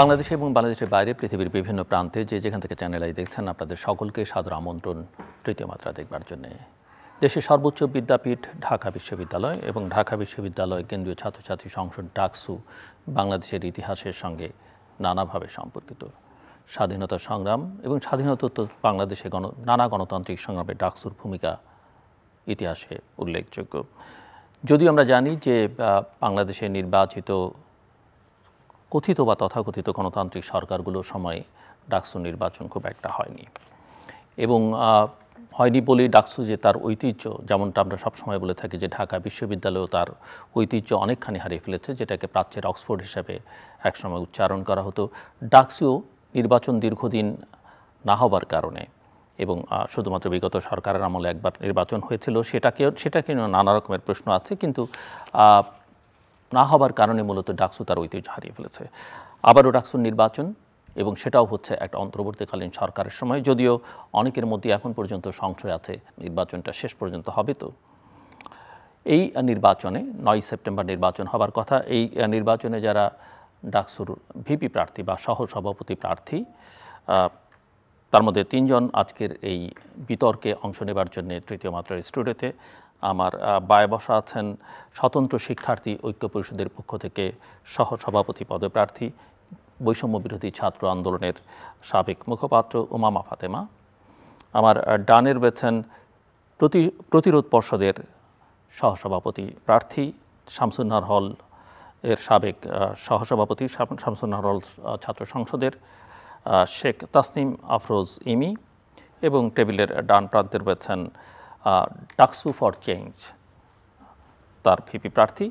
বাংলাদেশে এবং বাংলাদেশের বাইরে পৃথিবীর বিভিন্ন প্রান্তে যে যেখান থেকে চ্যানেল আই দেখছেন আপনাদের সকলকে সাদর আমন্ত্রণ তৃতীয় মাত্রা দেখবার জন্য। দেশের সর্বোচ্চ বিদ্যাপীঠ ঢাকা বিশ্ববিদ্যালয় এবং ঢাকা বিশ্ববিদ্যালয় কেন্দ্রীয় ছাত্রছাত্রী সংসদ ডাকসু বাংলাদেশের ইতিহাসের সঙ্গে নানাভাবে সম্পর্কিত। স্বাধীনতা সংগ্রাম এবং স্বাধীনোত্তর বাংলাদেশে নানা গণতান্ত্রিক সংগ্রামে ডাকসুর ভূমিকা ইতিহাসে উল্লেখযোগ্য। যদিও আমরা জানি যে বাংলাদেশে নির্বাচিত কথিত বা তথাকথিত গণতান্ত্রিক সরকারগুলোর সময় ডাকসু নির্বাচন খুব একটা হয়নি, এবং হয়নি বলেই ডাকসু যে তার ঐতিহ্য, যেমনটা আমরা সবসময় বলে থাকি যে ঢাকা বিশ্ববিদ্যালয়েও তার ঐতিহ্য অনেকখানি হারিয়ে ফেলেছে, যেটাকে প্রাচ্যের অক্সফোর্ড হিসাবে একসময় উচ্চারণ করা হতো। ডাকসুও নির্বাচন দীর্ঘদিন না হবার কারণে, এবং শুধুমাত্র বিগত সরকারের আমলে একবার নির্বাচন হয়েছিল, সেটাকে নানা রকমের প্রশ্ন আছে, কিন্তু না হবার কারণে মূলত ডাকসু তার ঐতিহ্য হারিয়ে ফেলেছে। আবারও ডাকসুর নির্বাচন, এবং সেটাও হচ্ছে একটা অন্তর্বর্তীকালীন সরকারের সময়, যদিও অনেকের মধ্যে এখন পর্যন্ত সংশয় আছে নির্বাচনটা শেষ পর্যন্ত হবে। তো এই নির্বাচনে 9 সেপ্টেম্বর নির্বাচন হবার কথা। এই নির্বাচনে যারা ডাকসুর ভিপি প্রার্থী বা সহসভাপতি প্রার্থী, তার মধ্যে 3 জন আজকের এই বিতর্কে অংশ নেবার জন্য তৃতীয় মাত্রার স্টুডিওতে আমার বায়ে বসা আছেন স্বতন্ত্র শিক্ষার্থী ঐক্য পরিষদের পক্ষ থেকে সহসভাপতি পদপ্রার্থী, বৈষম্য বিরোধী ছাত্র আন্দোলনের সাবেক মুখপাত্র উমামা ফাতেমা। আমার ডানে রয়েছেন প্রতিরোধ পর্ষদের সহসভাপতি প্রার্থী, শামসুন্নাহার হল এর সাবেক সহসভাপতি, শামসুন্নাহার হল ছাত্র সংসদের শেখ তাসনিম আফরোজ ইমি, এবং টেবিলের ডান প্রান্তে রয়েছেন ডাকসু ফর চেঞ্জ তার ভিপি প্রার্থী,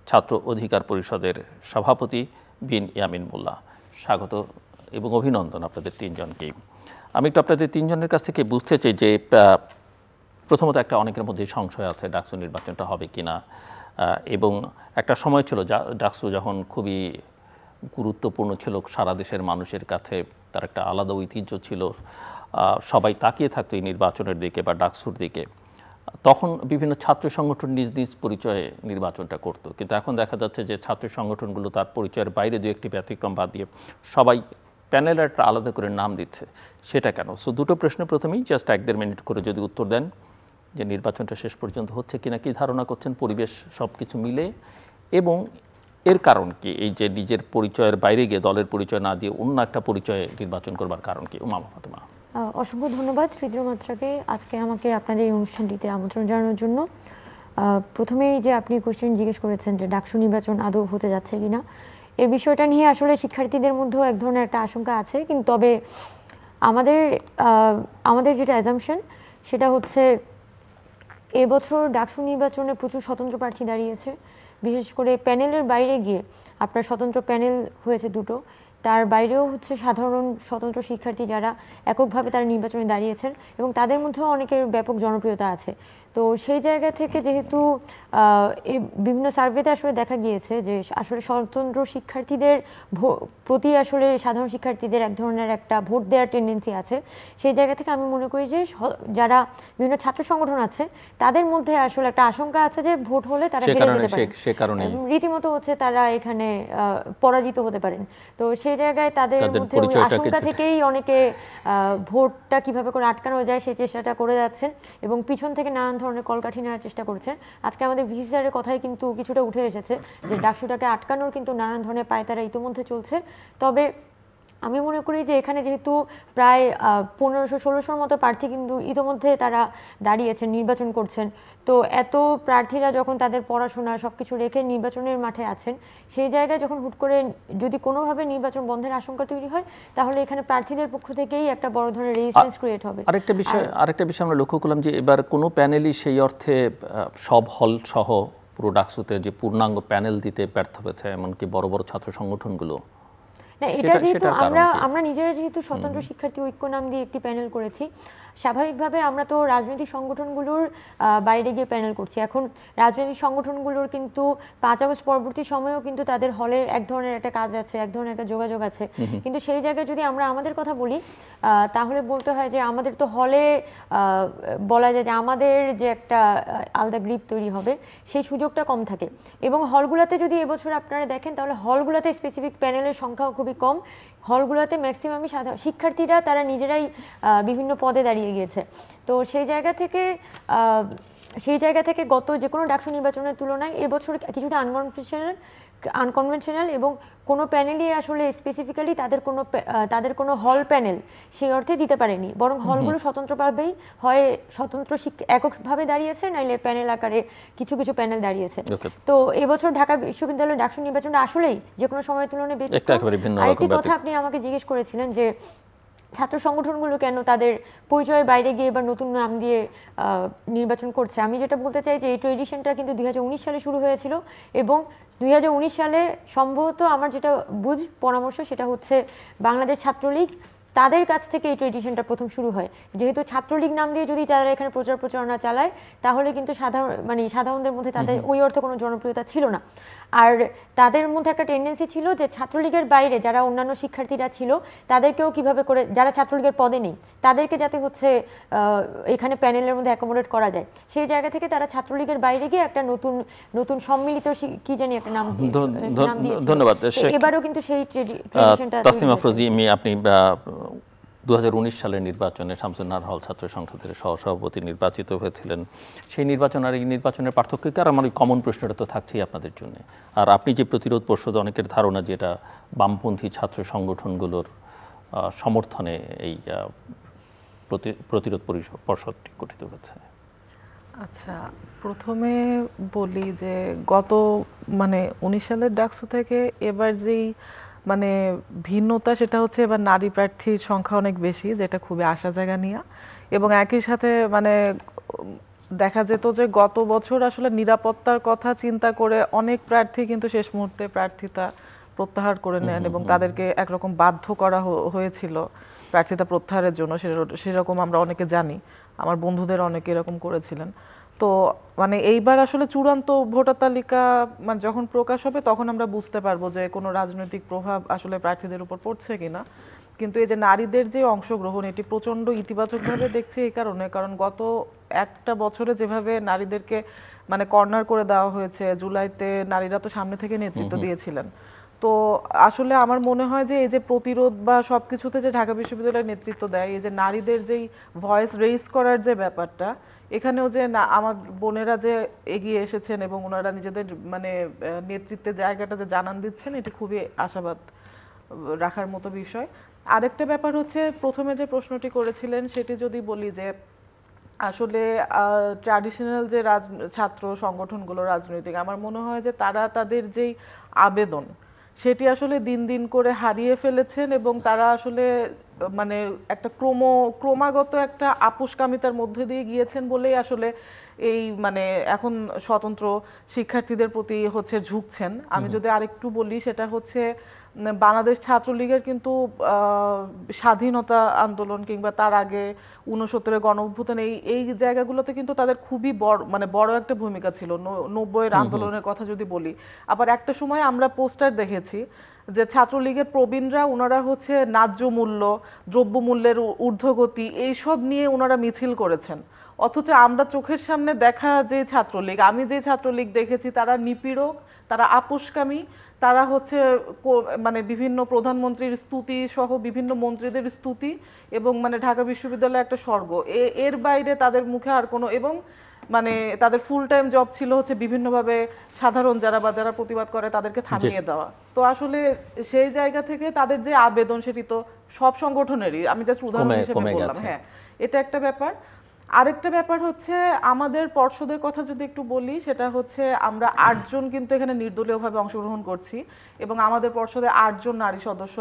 ছাত্র অধিকার পরিষদের সভাপতি বিন ইয়ামিন মোল্লা। স্বাগত এবং অভিনন্দন আপনাদের 3 জনকেই। আমি একটু আপনাদের 3 জনের কাছ থেকে বুঝতে চাই যে প্রথমত একটা অনেকের মধ্যে সংশয় আছে ডাকসু নির্বাচনটা হবে কিনা, এবং একটা সময় ছিল ডাকসু যখন খুবই গুরুত্বপূর্ণ ছিল সারা দেশের মানুষের কাছে, তার একটা আলাদা ঐতিহ্য ছিল, সবাই তাকিয়ে থাকতো এই নির্বাচনের দিকে বা ডাকসুর দিকে। তখন বিভিন্ন ছাত্র সংগঠন নিজ নিজ পরিচয়ে নির্বাচনটা করত, কিন্তু এখন দেখা যাচ্ছে যে ছাত্র সংগঠনগুলো তার পরিচয়ের বাইরে 2-1টি ব্যতিক্রম বাদ দিয়ে সবাই প্যানেলের একটা আলাদা করে নাম দিচ্ছে। সেটা কেন? সো দুটো প্রশ্ন প্রথমেই জাস্ট 1-1.5 মিনিট করে যদি উত্তর দেন যে নির্বাচনটা শেষ পর্যন্ত হচ্ছে কিনা, কি ধারণা করছেন পরিবেশ সব কিছু মিলে, এবং এর কারণ কি? এই যে নিজের পরিচয়ের বাইরে গিয়ে দলের পরিচয় না দিয়ে অন্য একটা পরিচয়ে নির্বাচন করবার কারণ কি? উমামা ফাতেমা। অসংখ্য ধন্যবাদ তৃতীয় মাত্রাকে আজকে আমাকে আপনাদের এই অনুষ্ঠানটিতে আমন্ত্রণ জানানোর জন্য। প্রথমেই যে আপনি কোশ্চেন জিজ্ঞেস করেছেন যে ডাকসু নির্বাচন আদৌ হতে যাচ্ছে কিনা, এই বিষয়টা নিয়ে আসলে শিক্ষার্থীদের মধ্যেও এক ধরনের একটা আশঙ্কা আছে, কিন্তু তবে আমাদের যেটা অ্যাজাম্পশন সেটা হচ্ছে এবছর ডাকসু নির্বাচনে প্রচুর স্বতন্ত্র প্রার্থী দাঁড়িয়েছে। বিশেষ করে প্যানেলের বাইরে গিয়ে আপনার স্বতন্ত্র প্যানেল হয়েছে 2টো, তার বাইরেও হচ্ছে সাধারণ স্বতন্ত্র শিক্ষার্থী যারা এককভাবে তারা নির্বাচনে দাঁড়িয়েছেন, এবং তাদের মধ্যেও অনেকের ব্যাপক জনপ্রিয়তা আছে। তো সেই জায়গা থেকে যেহেতু বিভিন্ন সার্ভেতে আসলে দেখা গিয়েছে যে আসলে স্বতন্ত্র শিক্ষার্থীদের প্রতি আসলে সাধারণ শিক্ষার্থীদের এক ধরনের একটা ভোট দেওয়ার টেন্ডেন্সি আছে, সেই জায়গা থেকে আমি মনে করি যে যারা বিভিন্ন ছাত্র সংগঠন আছে তাদের মধ্যে আসলে একটা আশঙ্কা আছে যে ভোট হলে তারা হেরে যেতে পারে, রীতিমতো হচ্ছে তারা এখানে পরাজিত হতে পারেন। তো সেই জায়গায় তাদের মধ্যে ওই আশঙ্কা থেকেই অনেকে ভোটটা কিভাবে করে আটকানো যায় সেই চেষ্টাটা করে যাচ্ছেন, এবং পিছন থেকে নানান ধরনের কলকাঠি নেওয়ার চেষ্টা করছেন। আজকে আমাদের ভিসি স্যারের কথাই কিন্তু কিছুটা উঠে এসেছে যে ডাকসুটাকে আটকানোর কিন্তু নানান ধরনের পায়তারা ইতিমধ্যে চলছে। তবে আমি মনে করি যে এখানে যেহেতু প্রায় 1500-1600 মতো প্রার্থী কিন্তু ইতিমধ্যে তারা দাঁড়িয়েছেন, নির্বাচন করছেন, তো এত প্রার্থীরা যখন তাদের পড়াশোনা সব কিছু রেখে নির্বাচনের মাঠে আছেন, সেই জায়গায় যখন হুট করে যদি কোনোভাবে নির্বাচন বন্ধের আশঙ্কা তৈরি হয়, তাহলে এখানে প্রার্থীদের পক্ষ থেকেই একটা বড় ধরনের রেজিস্ট্যান্স ক্রিয়েট হবে। আরেকটা বিষয় আমরা লক্ষ্য করলাম যে এবার কোনো প্যানেলই সেই অর্থে সব হল সহ পুরো ডাকসুতে যে পূর্ণাঙ্গ প্যানেল দিতে ব্যর্থ হয়েছে, এমনকি বড় বড় ছাত্র সংগঠনগুলো। না, এটা যেহেতু আমরা নিজেরা যেহেতু স্বতন্ত্র শিক্ষার্থী ঐক্য নাম দিয়ে একটি প্যানেল করেছি, স্বাভাবিকভাবে আমরা তো রাজনৈতিক সংগঠনগুলোর বাইরে গিয়ে প্যানেল করছি। এখন রাজনৈতিক সংগঠনগুলোর কিন্তু 5 আগস্ট পরবর্তী সময়েও কিন্তু তাদের হলের এক ধরনের একটা কাজ আছে, এক ধরনের একটা যোগাযোগ আছে, কিন্তু সেই জায়গায় যদি আমরা আমাদের কথা বলি তাহলে বলতে হয় যে আমাদের তো হলে বলা যায় যে আমাদের যে একটা আলাদা গ্রিপ তৈরি হবে সেই সুযোগটা কম থাকে, এবং হলগুলোতে যদি এবছর আপনারা দেখেন তাহলে হলগুলোতে স্পেসিফিক প্যানেলের সংখ্যাও খুবই খুবই কম। হলগুলোতে ম্যাক্সিমামই শিক্ষার্থীরা তারা নিজেরাই বিভিন্ন পদে দাঁড়িয়ে গিয়েছে। তো সেই জায়গা থেকে গত যে কোনো ডাকসু নির্বাচনের তুলনায় এবছর কিছুটা আনকনভেনশনাল এবং কোনো প্যানেলই আসলে স্পেসিফিক্যালি তাদের কোনো হল প্যানেল সেই অর্থে দিতে পারেনি, বরং হলগুলো স্বতন্ত্রভাবেই হয় এককভাবে দাঁড়িয়েছে, নাইলে প্যানেল আকারে কিছু কিছু প্যানেল দাঁড়িয়েছে। তো এবছর ঢাকা বিশ্ববিদ্যালয়ের ডাকসু নির্বাচনটা আসলেই যে কোনো সময়ের তুলনায় ব্যতিক্রম। আরেকটি কথা আপনি আমাকে জিজ্ঞেস করেছিলেন যে ছাত্র সংগঠনগুলো কেন তাদের পরিচয়ের বাইরে গিয়ে এবার নতুন নাম দিয়ে নির্বাচন করছে। আমি যেটা বলতে চাই যে এই ট্রেডিশনটা কিন্তু 2019 সালে শুরু হয়েছিল এবং 2019 সালে সম্ভবত আমার যেটা পরামর্শ সেটা হচ্ছে বাংলাদেশ ছাত্রলীগ, তাদের কাছ থেকে এই ট্রেডিশনটা প্রথম শুরু হয়। যেহেতু ছাত্রলীগ নাম দিয়ে যদি তারা এখানে প্রচারণা চালায় তাহলে কিন্তু সাধারণদের মধ্যে তাদের ওই অর্থে কোনো জনপ্রিয়তা ছিল না। আর তাদের মধ্যে একটা টেন্ডেন্সি ছিল যে ছাত্রলীগের বাইরে যারা অন্যান্য শিক্ষার্থীরা ছিল তাদেরকেও কিভাবে করে, যারা ছাত্রলীগের পদে নেই তাদেরকে যাতে হচ্ছে এখানে প্যানেলের মধ্যে অ্যাকোমোডেট করা যায়, সেই জায়গা থেকে তারা ছাত্রলীগের বাইরে গিয়ে একটা নতুন সম্মিলিত কি জানি একটা নাম দিয়েছে। ধন্যবাদ। এবারও কিন্তু সেই ট্রেডিশনটা। তাসনিমা আফরোজী, আপনি 2019 সালের নির্বাচনে শামসুন্নাহার হল ছাত্র সংসদের সহসভাপতি নির্বাচিত হয়েছিলেন। সেই নির্বাচন আর এই নির্বাচনের পার্থক্য কি? আর আমার ওই কমন প্রশ্নটা তো থাকছেই আপনাদের জন্য। আর আপনি যে প্রতিরোধ পর্ষদ, অনেকের ধারণা যে এটা বামপন্থী ছাত্র সংগঠনগুলোর সমর্থনে এই প্রতিরোধ পর্ষদটি গঠিত হয়েছে। আচ্ছা, প্রথমে বলি যে গত 19 সালের ডাকসু থেকে এবার যেই ভিন্নতা সেটা হচ্ছে এবার নারী প্রার্থীর সংখ্যা অনেক বেশি, যেটা খুবই আশা জায়গা নিয়ে। এবং একই সাথে দেখা যেত যে গত বছর আসলে নিরাপত্তার কথা চিন্তা করে অনেক প্রার্থী কিন্তু শেষ মুহূর্তে প্রার্থিতা প্রত্যাহার করে নেন এবং তাদেরকে একরকম বাধ্য করা হয়েছিল প্রার্থিতা প্রত্যাহারের জন্য। সেরকম আমরা অনেকে জানি, আমার বন্ধুদের অনেকে এরকম করেছিলেন। তো এইবার আসলে চূড়ান্ত ভোটার তালিকা যখন প্রকাশ হবে তখন আমরা বুঝতে পারবো যে কোনো রাজনৈতিক প্রভাব আসলে প্রার্থীদের উপর পড়ছে কিনা। কিন্তু এই যে নারীদের যে অংশগ্রহণ, এটি প্রচণ্ড ইতিবাচকভাবে দেখছি এই কারণ গত একটা বছরে যেভাবে নারীদেরকে কর্নার করে দেওয়া হয়েছে, জুলাইতে নারীরা তো সামনে থেকে নেতৃত্ব দিয়েছিলেন। তো আসলে আমার মনে হয় যে এই যে প্রতিরোধ বা সবকিছুতে যে ঢাকা বিশ্ববিদ্যালয়ের নেতৃত্ব দেয়, এই যে নারীদের যেই ভয়েস রেইজ করার যে ব্যাপারটা, এখানেও যে আমার বোনেরা যে এগিয়ে এসেছেন এবং ওনারা নিজেদের নেতৃত্বের জায়গাটা যে জানান দিচ্ছেন, এটি খুবই আশাবাদ রাখার মতো বিষয়। আরেকটা ব্যাপার হচ্ছে, প্রথমে যে প্রশ্নটি করেছিলেন সেটি যদি বলি যে আসলে ট্র্যাডিশনাল যে ছাত্র সংগঠনগুলো রাজনৈতিক, আমার মনে হয় যে তারা তাদের যেই আবেদন সেটি আসলে দিন দিন করে হারিয়ে ফেলেছেন এবং তারা আসলে একটা ক্রমাগত একটা আপোষকামিতার মধ্যে দিয়ে গিয়েছেন বলেই আসলে এই এখন স্বতন্ত্র শিক্ষার্থীদের প্রতি হচ্ছে ঝুঁকছেন। আমি যদি আরেকটু বলি, সেটা হচ্ছে বাংলাদেশ ছাত্রলীগের কিন্তু স্বাধীনতা আন্দোলন কিংবা তার আগে 69-এর গণঅভ্যুত্থান, এই জায়গাগুলোতে কিন্তু তাদের খুবই বড় একটা ভূমিকা ছিল। 90-এর আন্দোলনের কথা যদি বলি, আবার একটা সময় আমরা পোস্টার দেখেছি যে ছাত্রলীগের প্রবীণরা ওনারা হচ্ছে ন্যায্য মূল্য, দ্রব্যমূল্যের ঊর্ধ্বগতি, এইসব নিয়ে ওনারা মিছিল করেছেন। অথচ আমরা চোখের সামনে দেখা যে ছাত্রলীগ, আমি যে ছাত্রলীগ দেখেছি, তারা নিপীড়ক, তারা আপোষকামী, তারা হচ্ছে বিভিন্ন প্রধানমন্ত্রীর স্তুতি সহ বিভিন্ন মন্ত্রীদের স্তুতি এবং ঢাকা বিশ্ববিদ্যালয় একটা স্বর্গ, এর বাইরে তাদের মুখে আর কোনো, এবং তাদের ফুল টাইম জব ছিল হচ্ছে বিভিন্নভাবে সাধারণ যারা প্রতিবাদ করে তাদেরকে থামিয়ে দেওয়া। তো আসলে সেই জায়গা থেকে তাদের যে আবেদন, সেটি তো সব সংগঠনেরই, আমি জাস্ট উদাহরণ হিসেবে বললাম। হ্যাঁ, এটা একটা ব্যাপার। আরেকটা ব্যাপার হচ্ছে আমাদের পর্ষদের কথা যদি একটু বলি, সেটা হচ্ছে আমরা 8 জন কিন্তু এখানে নির্দলীয়ভাবে অংশগ্রহণ করছি এবং আমাদের পর্ষদে 8 জন নারী সদস্য,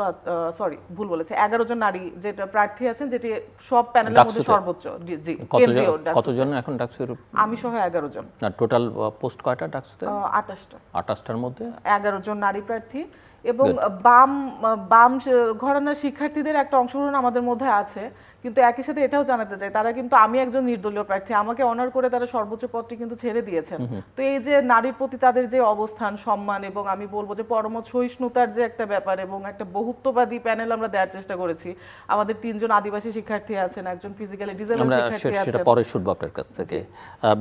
সরি ভুল বলেছে, 11 জন নারী যেটা প্রার্থী আছেন, যেটি সব প্যানেলের মধ্যে সর্বোচ্চ। জি, কেন্দ্রীয় কতজন এখন ডাকসুর? আমি সহ 11 জন। না, টোটাল পোস্ট কয়টা ডাকসুতে? 28টার মধ্যে 11 জন নারী প্রার্থী এবং বাম ঘরানার শিক্ষার্থীদের একটা অংশগ্রহণ আমাদের মধ্যে আছে। কিন্তু একই সাথে এটাও জানাতে চাই, তারা কিন্তু, আমি একজন নির্দলীয় প্রার্থী, আমাকে অনার করে তারা সর্বোচ্চ পদটি কিন্তু ছেড়ে দিয়েছেন। তো এই যে নারীর প্রতি তাদের যে অবস্থান, সম্মান এবং আমি বলবো যে পরমত সহিষ্ণুতার যে একটা ব্যাপার এবং একটা বহুত্ববাদী প্যানেল আমরা দেওয়ার চেষ্টা করেছি। আমাদের 3 জন আদিবাসী শিক্ষার্থী আছেন, একজন ফিজিক্যালি ডিসেবল শিক্ষার্থী আছেন। সেটা পরে শুনবো আপনার কাছ থেকে।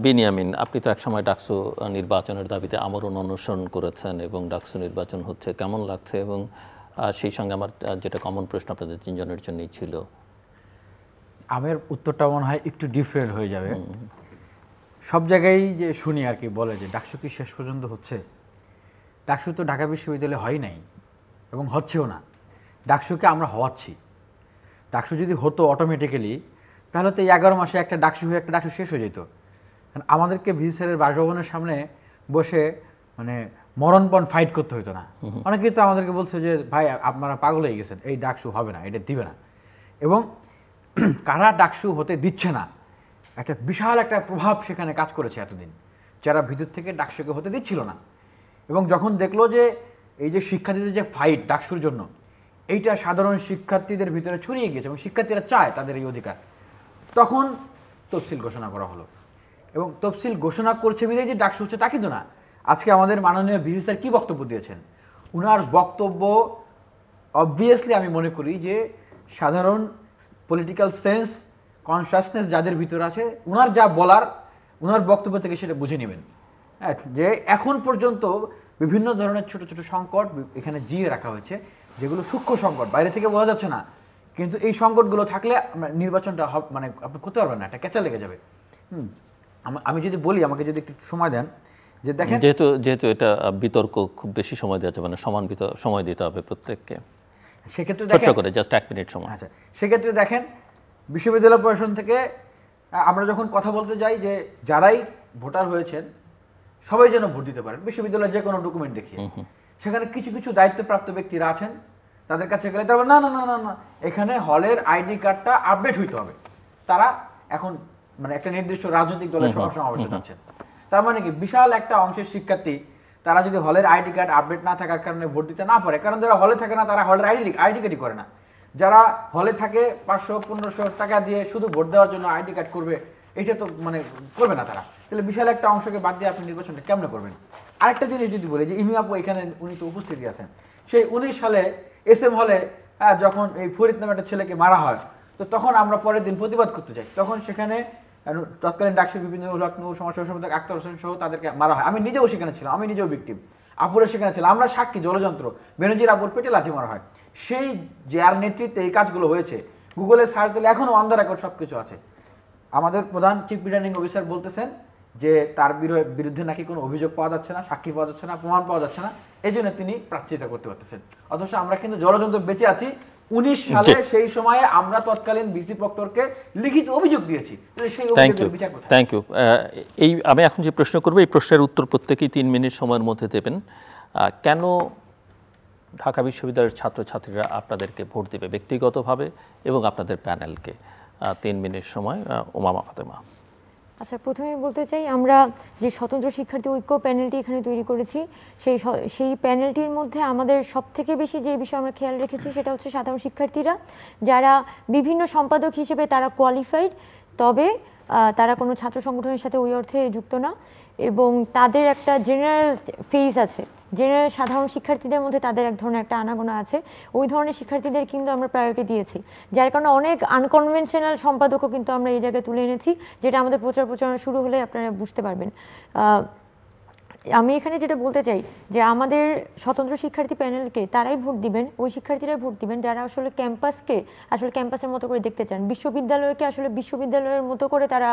বিনিয়ামিন, আপনি তো একসময় ডাকসু নির্বাচনের দাবিতে আমরণ অনুসরণ করেছেন এবং ডাকসু নির্বাচন হচ্ছে, কেমন লাগছে এবং সেই সঙ্গে আমার যেটা কমন প্রশ্ন আপনাদের তিনজনের জন্যই ছিল। আমার উত্তরটা মনে হয় একটু ডিফারেন্ট হয়ে যাবে। সব জায়গায় যে শুনি আর কি বলে যে ডাকসু কি শেষ পর্যন্ত হচ্ছে, ডাকসু তো ঢাকা বিশ্ববিদ্যালয়ে হয় নাই এবং হচ্ছেও না। ডাকসুকে আমরা হওয়াচ্ছি। ডাকসু যদি হতো অটোমেটিক্যালি তাহলে তো এই 11 মাসে একটা ডাকসু হয়ে একটা ডাকসু শেষ হয়ে যেত। কারণ আমাদেরকে ভিসি স্যারের বাসভবনের সামনে বসে মানে মরণপণ ফাইট করতে হতো না। অনেকেই তো আমাদেরকে বলছে যে ভাই আপনারা পাগল হয়ে গেছেন, এই ডাকসু হবে না, এটা দিবে না। এবং কারা ডাকসু হতে দিচ্ছে না একটা বিশাল একটা প্রভাব সেখানে কাজ করেছে এতদিন, যারা ভিতর থেকে ডাকসুকে হতে দিচ্ছিল না। এবং যখন দেখলো যে এই যে শিক্ষার্থীদের যে ফাইট ডাকসুর জন্য, এইটা সাধারণ শিক্ষার্থীদের ভিতরে ছড়িয়ে গিয়েছে এবং শিক্ষার্থীরা চায় তাদের এই অধিকার, তখন তফসিল ঘোষণা করা হলো। এবং তফসিল ঘোষণা করছে বিধায় যে ডাকসু হচ্ছে তা কিন্তু না। আজকে আমাদের মাননীয় ভিসি স্যার কী বক্তব্য দিয়েছেন, উনার বক্তব্য অবভিয়াসলি আমি মনে করি যে সাধারণ পলিটিক্যাল সেন্স কনসাসনেস যাদের ভিতরে আছে, উনার যা বলার উনার বক্তব্য থেকে সেটা বুঝে নেবেন। হ্যাঁ, যে এখন পর্যন্ত বিভিন্ন ধরনের ছোট ছোট সংকট এখানে জিয়ে রাখা হয়েছে, যেগুলো সূক্ষ্ম সংকট, বাইরে থেকে বোঝা যাচ্ছে না, কিন্তু এই সংকটগুলো থাকলে নির্বাচনটা মানে আপনি করতে পারবেন না, একটা ক্যাচা লেগে যাবে। আমি যদি বলি, আমাকে যদি একটু সময় দেন, যে দেখেন যেহেতু এটা বিতর্ক খুব বেশি সময় দেওয়া যাবে না, সমান সময় দিতে হবে প্রত্যেককে। সেক্ষেত্রে ছোট্ট করে জাস্ট 1 মিনিট সময়। আচ্ছা, সেক্ষেত্রে দেখেন বিশ্ববিদ্যালয় প্রশাসন থেকে আমরা যখন কথা বলতে যাই যে যারাই ভোটার হয়েছেন সবাই যেন ভোট দিতে পারেন বিশ্ববিদ্যালয়ের যে কোনো ডকুমেন্ট দেখিয়ে, সেখানে কিছু কিছু দায়িত্বপ্রাপ্ত ব্যক্তিরা আছেন, তাদের কাছে গেলে তারপর না না না না না এখানে হলের আইডি কার্ডটা আপডেট হইতে হবে। তারা এখন মানে একটা নির্দিষ্ট রাজনৈতিক দলের সমাবেশে যাচ্ছেন। তার মানে কি বিশাল একটা অংশের শিক্ষার্থী তারা যদি হলের আইডি কার্ড আপডেট না থাকার কারণে ভোট দিতে না পারে, কারণ যারা হলে থাকে না তারা হলের আইডি কার্ডই করে না। যারা হলে থাকে 500-1500 টাকা দিয়ে শুধু ভোট দেওয়ার জন্য আইডি কার্ড করবে, এটা তো মানে করবে না তারা। তাহলে বিশাল একটা অংশকে বাদ দিয়ে আপনি নির্বাচনটা কেমনে করবেন? আরেকটা জিনিস যদি বলি যে ইমি আপু এখানে উনি তো উপস্থিতি আছেন, সেই 19 সালে SM হলে যখন এই ফরিদ নামে একটা ছেলেকে মারা হয়, তো তখন আমরা পরের দিন প্রতিবাদ করতে যাই, তখন সেখানে তৎকালীন ডাকসুর বিভিন্ন সমস্যা সম্পাদক আক্তার হোসেন সহ তাদেরকে মারা হয়। আমি নিজেও সেখানে ছিলাম, আমি নিজেও ভিকটিম, আপুরা সেখানে ছিলাম, আমরা সাক্ষী, জলযন্ত্র, বেনজির আপুর পেটে লাথি মারা হয়। সেই যার নেতৃত্বে এই কাজগুলো হয়েছে, গুগলে সার্চ দিলে এখনও অন দ্য রেকর্ড সব কিছু আছে। আমাদের প্রধান চিফ রিটার্নিং অফিসার বলতেছেন যে তার বিরুদ্ধে নাকি কোনো অভিযোগ পাওয়া যাচ্ছে না, সাক্ষী পাওয়া যাচ্ছে না, প্রমাণ পাওয়া যাচ্ছে না, এই জন্য তিনি প্রার্থিতা করতে পারতেছেন। অথচ আমরা কিন্তু জলযন্ত্র বেঁচে আছি। 19 সালে সেই সময়ে আমরা তৎকালীন ভিসি প্রক্টরকে লিখিত অভিযোগ দিয়েছি, সেই অভিযোগের বিচার করতে। Thank you. এই আমি এখন যে প্রশ্ন করব, এই প্রশ্নের উত্তর প্রত্যেকেই 3 মিনিট সময়ের মধ্যে দেবেন। কেন ঢাকা বিশ্ববিদ্যালয়ের ছাত্রছাত্রীরা আপনাদেরকে ভোট দেবে ব্যক্তিগতভাবে এবং আপনাদের প্যানেলকে? 3 মিনিট সময়, উমামা ফাতেমা। আচ্ছা, প্রথমেই বলতে চাই আমরা যে স্বতন্ত্র শিক্ষার্থী ঐক্য প্যানেলটি এখানে তৈরি করেছি, সেই প্যানেলটির মধ্যে আমাদের সবথেকে বেশি যে বিষয় আমরা খেয়াল রেখেছি সেটা হচ্ছে সাধারণ শিক্ষার্থীরা যারা বিভিন্ন সম্পাদক হিসেবে তারা কোয়ালিফাইড, তবে তারা কোনো ছাত্র সংগঠনের সাথে ওই অর্থে যুক্ত না, এবং তাদের একটা জেনারেল ফেস আছে, জেনারেল সাধারণ শিক্ষার্থীদের মধ্যে তাদের এক ধরনের একটা আনাগোনা আছে, ওই ধরনের শিক্ষার্থীদের কিন্তু আমরা প্রায়োরিটি দিয়েছি, যার কারণে অনেক আনকনভেনশনাল সম্পাদকও কিন্তু আমরা এই জায়গায় তুলে এনেছি, যেটা আমাদের প্রচারণা শুরু হলে আপনারা বুঝতে পারবেন। আমি এখানে যেটা বলতে চাই যে আমাদের স্বতন্ত্র শিক্ষার্থী প্যানেলকে তারাই ভোট দিবেন, ওই শিক্ষার্থীরাই ভোট দিবেন যারা আসলে ক্যাম্পাসকে আসলে ক্যাম্পাসের মতো করে দেখতে চান, বিশ্ববিদ্যালয়কে আসলে বিশ্ববিদ্যালয়ের মতো করে তারা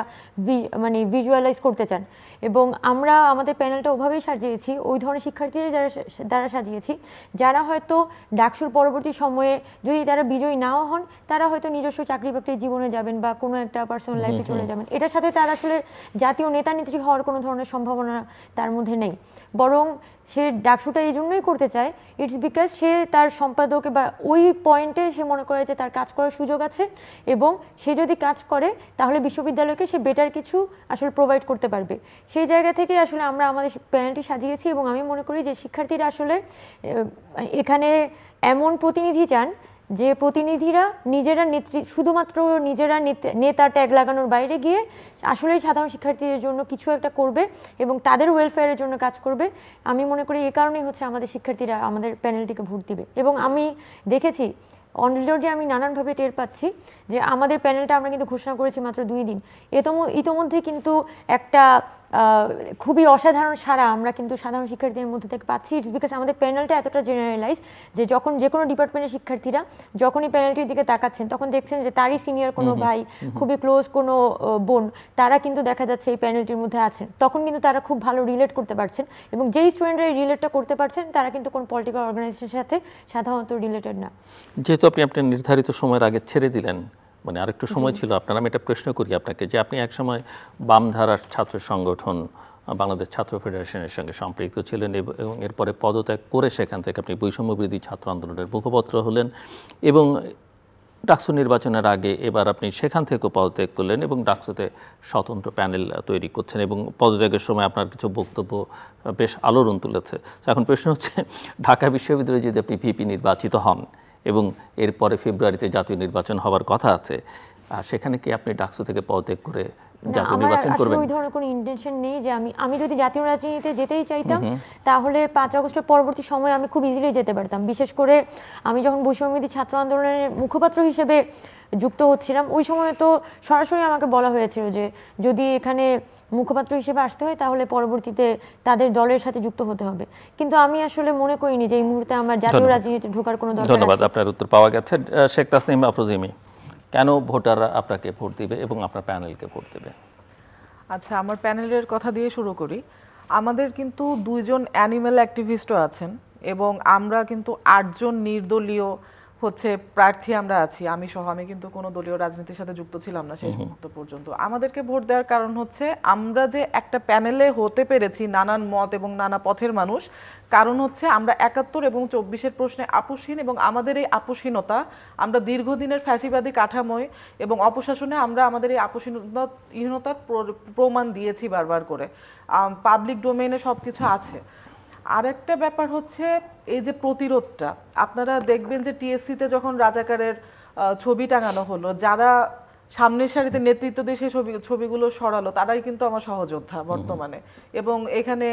মানে ভিজুয়ালাইজ করতে চান। এবং আমরা আমাদের প্যানেলটা ওভাবেই সাজিয়েছি, ওই ধরনের শিক্ষার্থীরা যারা সাজিয়েছি যারা হয়তো ডাকসুর পরবর্তী সময়ে যদি তারা বিজয়ী নাও হন, তারা হয়তো নিজস্ব চাকরি বাকরির জীবনে যাবেন বা কোনো একটা পার্সোনাল লাইফে চলে যাবেন, এটার সাথে তার আসলে জাতীয় নেতা নেত্রী হওয়ার কোনো ধরনের সম্ভাবনা তার মধ্যে নেই, বরং সে ডাকসুটা এই জন্যই করতে চায়, ইটস বিকজ সে তার সম্পাদকে বা ওই পয়েন্টে সে মনে করে যে তার কাজ করার সুযোগ আছে, এবং সে যদি কাজ করে তাহলে বিশ্ববিদ্যালয়কে সে বেটার কিছু আসলে প্রোভাইড করতে পারবে। সেই জায়গা থেকে আসলে আমরা আমাদের প্যানেলটি সাজিয়েছি, এবং আমি মনে করি যে শিক্ষার্থীরা আসলে এখানে এমন প্রতিনিধি চান যে প্রতিনিধিরা নিজেরা শুধুমাত্র নিজেরা নেতা ট্যাগ লাগানোর বাইরে গিয়ে আসলেই সাধারণ শিক্ষার্থীদের জন্য কিছু একটা করবে এবং তাদের ওয়েলফেয়ারের জন্য কাজ করবে। আমি মনে করি এই কারণেই হচ্ছে আমাদের শিক্ষার্থীরা আমাদের প্যানেলটিকে ভোট দিবে। এবং আমি দেখেছি অলরেডি, আমি নানানভাবে টের পাচ্ছি যে আমাদের প্যানেলটা আমরা কিন্তু ঘোষণা করেছি মাত্র 2 দিন, ইতোমধ্যে কিন্তু একটা খুবই অসাধারণ সারা আমরা কিন্তু সাধারণ শিক্ষার্থীদের মধ্যে থেকে পাচ্ছি। ইটস বিকজ আমাদের প্যানেলটা এতটা জেনারেলাইজ যে যখন যে কোনো ডিপার্টমেন্টের শিক্ষার্থীরা যখনই প্যানেলটির দিকে তাকাচ্ছেন তখন দেখছেন যে তারই সিনিয়র কোনো ভাই, খুবই ক্লোজ কোনো বোন, তারা কিন্তু দেখা যাচ্ছে এই প্যানেলটির মধ্যে আছেন। তখন কিন্তু তারা খুব ভালো রিলেট করতে পারছেন, এবং যেই স্টুডেন্টরা এই রিলেটটা করতে পারছেন তারা কিন্তু কোনো পলিটিক্যাল অর্গানাইজেশনের সাথে সাধারণত রিলেটেড না। যেহেতু আপনি আপনার নির্ধারিত সময়ের আগে ছেড়ে দিলেন, মানে আরেকটু সময় ছিল আপনার, আমি একটা প্রশ্ন করি আপনাকে যে আপনি একসময় বামধারার ছাত্র সংগঠন বাংলাদেশ ছাত্র ফেডারেশনের সঙ্গে সম্পৃক্ত ছিলেন এবং এরপরে পদত্যাগ করে সেখান থেকে আপনি বৈষম্য বিরোধী ছাত্র আন্দোলনের মুখপত্র হলেন, এবং ডাকসু নির্বাচনের আগে এবার আপনি সেখান থেকেও পদত্যাগ করলেন এবং ডাকসুতে স্বতন্ত্র প্যানেল তৈরি করছেন, এবং পদত্যাগের সময় আপনার কিছু বক্তব্য বেশ আলোড়ন তুলেছে। এখন প্রশ্ন হচ্ছে, ঢাকা বিশ্ববিদ্যালয়ে যদি আপনি ভিপি নির্বাচিত হন এবং এরপরে ফেব্রুয়ারিতে জাতীয় নির্বাচন হওয়ার কথা আছে, আর সেখানে কি আপনি ডাকসু থেকে পদত্যাগ করে জাতীয় নির্বাচন করবেন? ওই ধরনের কোনো ইন্টেনশন নেই যে আমি যদি জাতীয় রাজনীতিতে যেতেই চাইতাম তাহলে 5 আগস্টের পরবর্তী সময় আমি খুব ইজিলি যেতে পারতাম। বিশেষ করে আমি যখন বৈষম্যবিরোধী ছাত্র আন্দোলনের মুখপাত্র হিসেবে যুক্ত হচ্ছিলাম ওই সময় তো সরাসরি আমাকে বলা হয়েছিল যে যদি এখানে মুখপাত্র হিসেবে আসতে হয় তাহলে পরবর্তীতে তাদের দলের সাথে যুক্ত হতে হবে, কিন্তু আমি আসলে মনে করিনি যে এই মুহূর্তে আমার জাতীয় রাজনীতিতে ঢোকার কোনো দরকার আছে। ধন্যবাদ, আপনার উত্তর পাওয়া গেছে। শেখ তাসনিম আফরোজ, কেন ভোটাররা আপনাকে ভোট দিবে এবং আপনার প্যানেলকে ভোট দেবে? আচ্ছা, আমার প্যানেলের কথা দিয়ে শুরু করি। আমাদের কিন্তু 2 জন অ্যানিম্যাল অ্যাক্টিভিস্টও আছেন এবং আমরা কিন্তু 8 জন নির্দলীয় প্রার্থী আমরা আছি, আমি সহ। আমি কিন্তু কোনো দলীয় রাজনীতির সাথে যুক্ত ছিলাম না শেষ মুহূর্ত পর্যন্ত। আমাদেরকে ভোট দেওয়ার কারণ হচ্ছে আমরা যে একটা প্যানেলে হতে পেরেছি নানান মত এবং নানা পথের মানুষ, কারণ হচ্ছে আমরা 71 এবং 24-এর প্রশ্নে আপোষহীন, এবং আমাদের এই আপোষহীনতা আমরা দীর্ঘদিনের ফ্যাসিবাদী কাঠামোয় এবং অপশাসনে আমরা আমাদের এই আপোষহীনতার প্রমাণ দিয়েছি বারবার করে। পাবলিক ডোমেইনে সব কিছু আছে। আরেকটা ব্যাপার হচ্ছে এই যে প্রতিরোধটা, আপনারা দেখবেন যে টিএসসিতে যখন রাজাকারের ছবি টাঙানো হলো, যারা সামনের সারিতে নেতৃত্ব দিয়ে সেই ছবিগুলো সরালো তারাই কিন্তু আমার সহযোদ্ধা বর্তমানে। এবং এখানে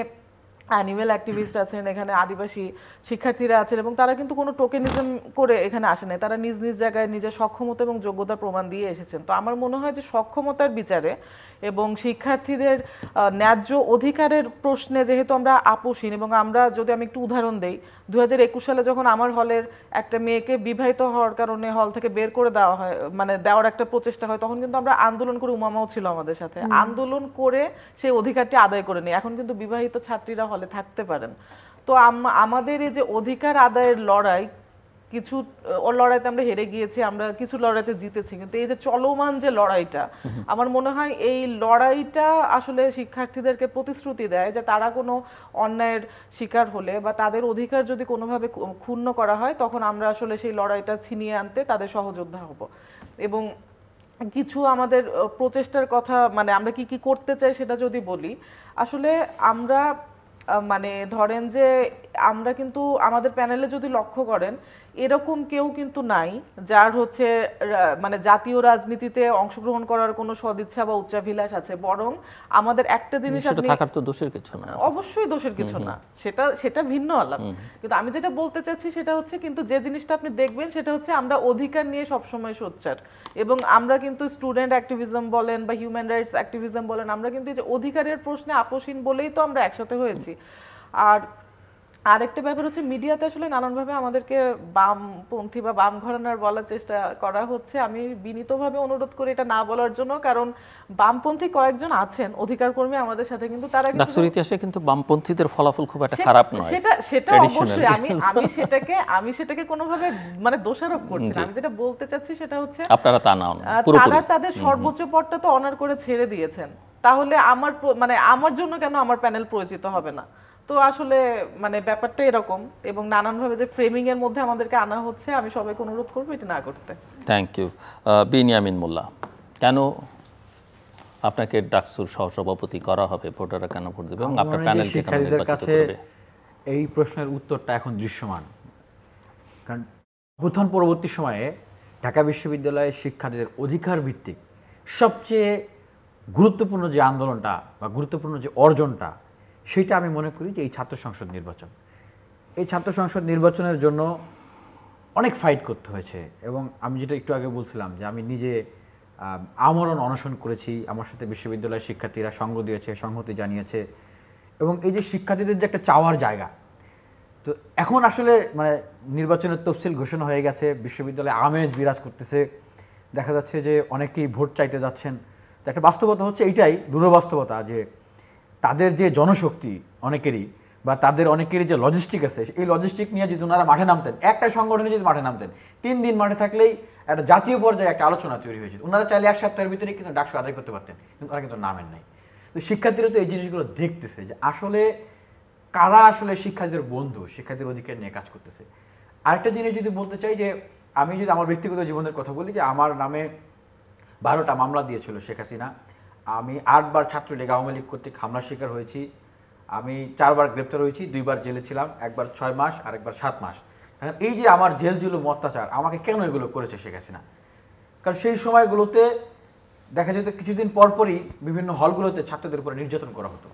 অ্যানিমেল অ্যাক্টিভিস্ট আছেন, এখানে আদিবাসী শিক্ষার্থীরা আছেন, এবং তারা কিন্তু কোনো টোকেনিজম করে এখানে আসে নাই, তারা নিজ নিজ জায়গায় নিজের সক্ষমতা এবং যোগ্যতার প্রমাণ দিয়ে এসেছেন। তো আমার মনে হয় যে সক্ষমতার বিচারে এবং শিক্ষার্থীদের ন্যায্য অধিকারের প্রশ্নে যেহেতু আমরা আপোষহীন, এবং আমরা যদি আমি একটু উদাহরণ দেই, 2021 সালে যখন আমার হলের একটা মেয়েকে বিবাহিত হওয়ার কারণে হল থেকে বের করে দেওয়া হয়, মানে দেওয়ার একটা প্রচেষ্টা হয়, তখন কিন্তু আমরা আন্দোলন করে, উমামাও ছিল আমাদের সাথে, আন্দোলন করে সেই অধিকারটি আদায় করে নিই। এখন কিন্তু বিবাহিত ছাত্রীরা হলে থাকতে পারেন। তো আমাদের এই যে অধিকার আদায়ের লড়াই, কিছু লড়াইতে আমরা হেরে গিয়েছি, আমরা কিছু লড়াইতে জিতেছি, কিন্তু এই যে চলমান যে লড়াইটা, আমার মনে হয় এই লড়াইটা আসলে শিক্ষার্থীদেরকে প্রতিশ্রুতি দেয় যে তারা কোনো অন্যায়ের শিকার হলে বা তাদের অধিকার যদি কোনোভাবে ক্ষুণ্ণ করা হয় তখন আমরা আসলে সেই লড়াইটা ছিনিয়ে আনতে তাদের সহযোদ্ধা হব। এবং কিছু আমাদের প্রচেষ্টার কথা, মানে আমরা কি কি করতে চাই সেটা যদি বলি, আসলে আমরা মানে ধরেন যে আমরা কিন্তু আমাদের প্যানেলে যদি লক্ষ্য করেন এরকম কেউ কিন্তু নাই যার মানে জাতীয় রাজনীতিতে অংশগ্রহণ করার কোনো সদিচ্ছা বা উচ্চাভিলাষ আছে, বরং আমাদের একটা জিনিস, আপনি থাকার তো দোষের কিছু না, অবশ্যই দোষের কিছু না, সেটা ভিন্ন আলাপ। কিন্তু আমি যেটা বলতে চাচ্ছি সেটা হচ্ছে, কিন্তু যে জিনিসটা আপনি দেখবেন সেটা হচ্ছে আমরা অধিকার নিয়ে সবসময় সোচ্চার, এবং আমরা কিন্তু স্টুডেন্ট অ্যাক্টিভিজম বলেন বা হিউম্যান রাইটস অ্যাক্টিভিজম বলেন, আমরা কিন্তু এই যে অধিকারের প্রশ্নে আপোষহীন বলেই তো আমরা একসাথে হয়েছি। আরেকটা ব্যাপার হচ্ছে, মিডিয়াতে আসলে নানানভাবে আমাদেরকে বামপন্থী বা বাম ঘরানার বলার চেষ্টা করা হচ্ছে। আমি বিনীতভাবে অনুরোধ করি এটা না বলার জন্য, কারণ বামপন্থী কয়েকজন আছেন অধিকার কর্মী আমাদের সাথে, কিন্তু তারা ডাকসুর ইতিহাসে কিন্তু বামপন্থীদের ফলাফল খুব একটা খারাপ নয়। সেটা অবশ্যই আমি সেটাকে কোনোভাবে মানে দোষারোপ করছি না। আমি যেটা বলতে চাচ্ছি সেটা হচ্ছে আপনারা তা না, তারা তাদের সর্বোচ্চ পদটা তো অনার করে ছেড়ে দিয়েছেন, তাহলে আমার জন্য কেন আমার প্যানেল পরিচিত হবে না? তো আসলে মানে ব্যাপারটা এরকম, এবং নানানভাবে যে ফ্রেমিং এর মধ্যে আমাদেরকে আনা হচ্ছে, আমি সবাইকে অনুরোধ করবো এটা না করতে। Thank you. বিনিয়ামিন মোল্লা, কেন আপনাকে ডাকসুর সহসভাপতি করা হবে, ভোটাররা কেন ভোট দেবে এবং আপনার প্যানেলকে কেন নির্বাচিত করবে? এই প্রশ্নের উত্তরটা এখন দৃশ্যমান, কারণ অভ্যুত্থান পরবর্তী সময়ে ঢাকা বিশ্ববিদ্যালয়ের শিক্ষার্থীদের অধিকার ভিত্তিক সবচেয়ে গুরুত্বপূর্ণ যে আন্দোলনটা বা গুরুত্বপূর্ণ যে অর্জনটা, সেইটা আমি মনে করি যে এই ছাত্র সংসদ নির্বাচন। এই ছাত্র সংসদ নির্বাচনের জন্য অনেক ফাইট করতে হয়েছে, এবং আমি যেটা একটু আগে বলছিলাম যে আমি নিজে আমরণ অনশন করেছি, আমার সাথে বিশ্ববিদ্যালয়ের শিক্ষার্থীরা সঙ্গ দিয়েছে, সংহতি জানিয়েছে। এবং এই যে শিক্ষার্থীদের যে একটা চাওয়ার জায়গা, তো এখন আসলে মানে নির্বাচনের তফসিল ঘোষণা হয়ে গেছে, বিশ্ববিদ্যালয়ে আমেজ বিরাজ করতেছে, দেখা যাচ্ছে যে অনেকেই ভোট চাইতে যাচ্ছেন। তো একটা বাস্তবতা হচ্ছে এইটাই, দূর বাস্তবতা, যে তাদের যে জনশক্তি অনেকেরই বা তাদের অনেকেরই যে লজিস্টিক আছে, এই লজিস্টিক নিয়ে যদি ওনারা মাঠে নামতেন, একটা সংগঠনে যদি মাঠে নামতেন, 3 দিন মাঠে থাকলেই একটা জাতীয় পর্যায়ে একটা আলোচনা তৈরি হয়েছে। ওনারা চাইলে 1 সপ্তাহের ভিতরে কিন্তু ডাকসু আদায় করতে পারতেন, কিন্তু ওরা কিন্তু নামেন নাই। তো শিক্ষার্থীরা তো এই জিনিসগুলো দেখতেছে যে আসলে কারা আসলে শিক্ষার্থীদের বন্ধু, শিক্ষার্থীর অধিকার নিয়ে কাজ করতেছে। আরেকটা জিনিস যদি বলতে চাই, যে আমি যদি আমার ব্যক্তিগত জীবনের কথা বলি, যে আমার নামে 12টা মামলা দিয়েছিল শেখ হাসিনা। আমি 8 বার ছাত্রলীগ আওয়ামী লীগ কর্তৃক হামলার শিকার হয়েছি। আমি 4 বার গ্রেপ্তার হয়েছি, 2 বার জেলে ছিলাম, 1 বার 6 মাস আর 1 বার 7 মাস। এখন এই যে আমার জেল জুলুম অত্যাচার, আমাকে কেন এগুলো করেছে শেখ হাসিনা? কারণ সেই সময়গুলোতে দেখা যেত কিছুদিন পরপরই বিভিন্ন হলগুলোতে ছাত্রদের উপরে নির্যাতন করা হতো,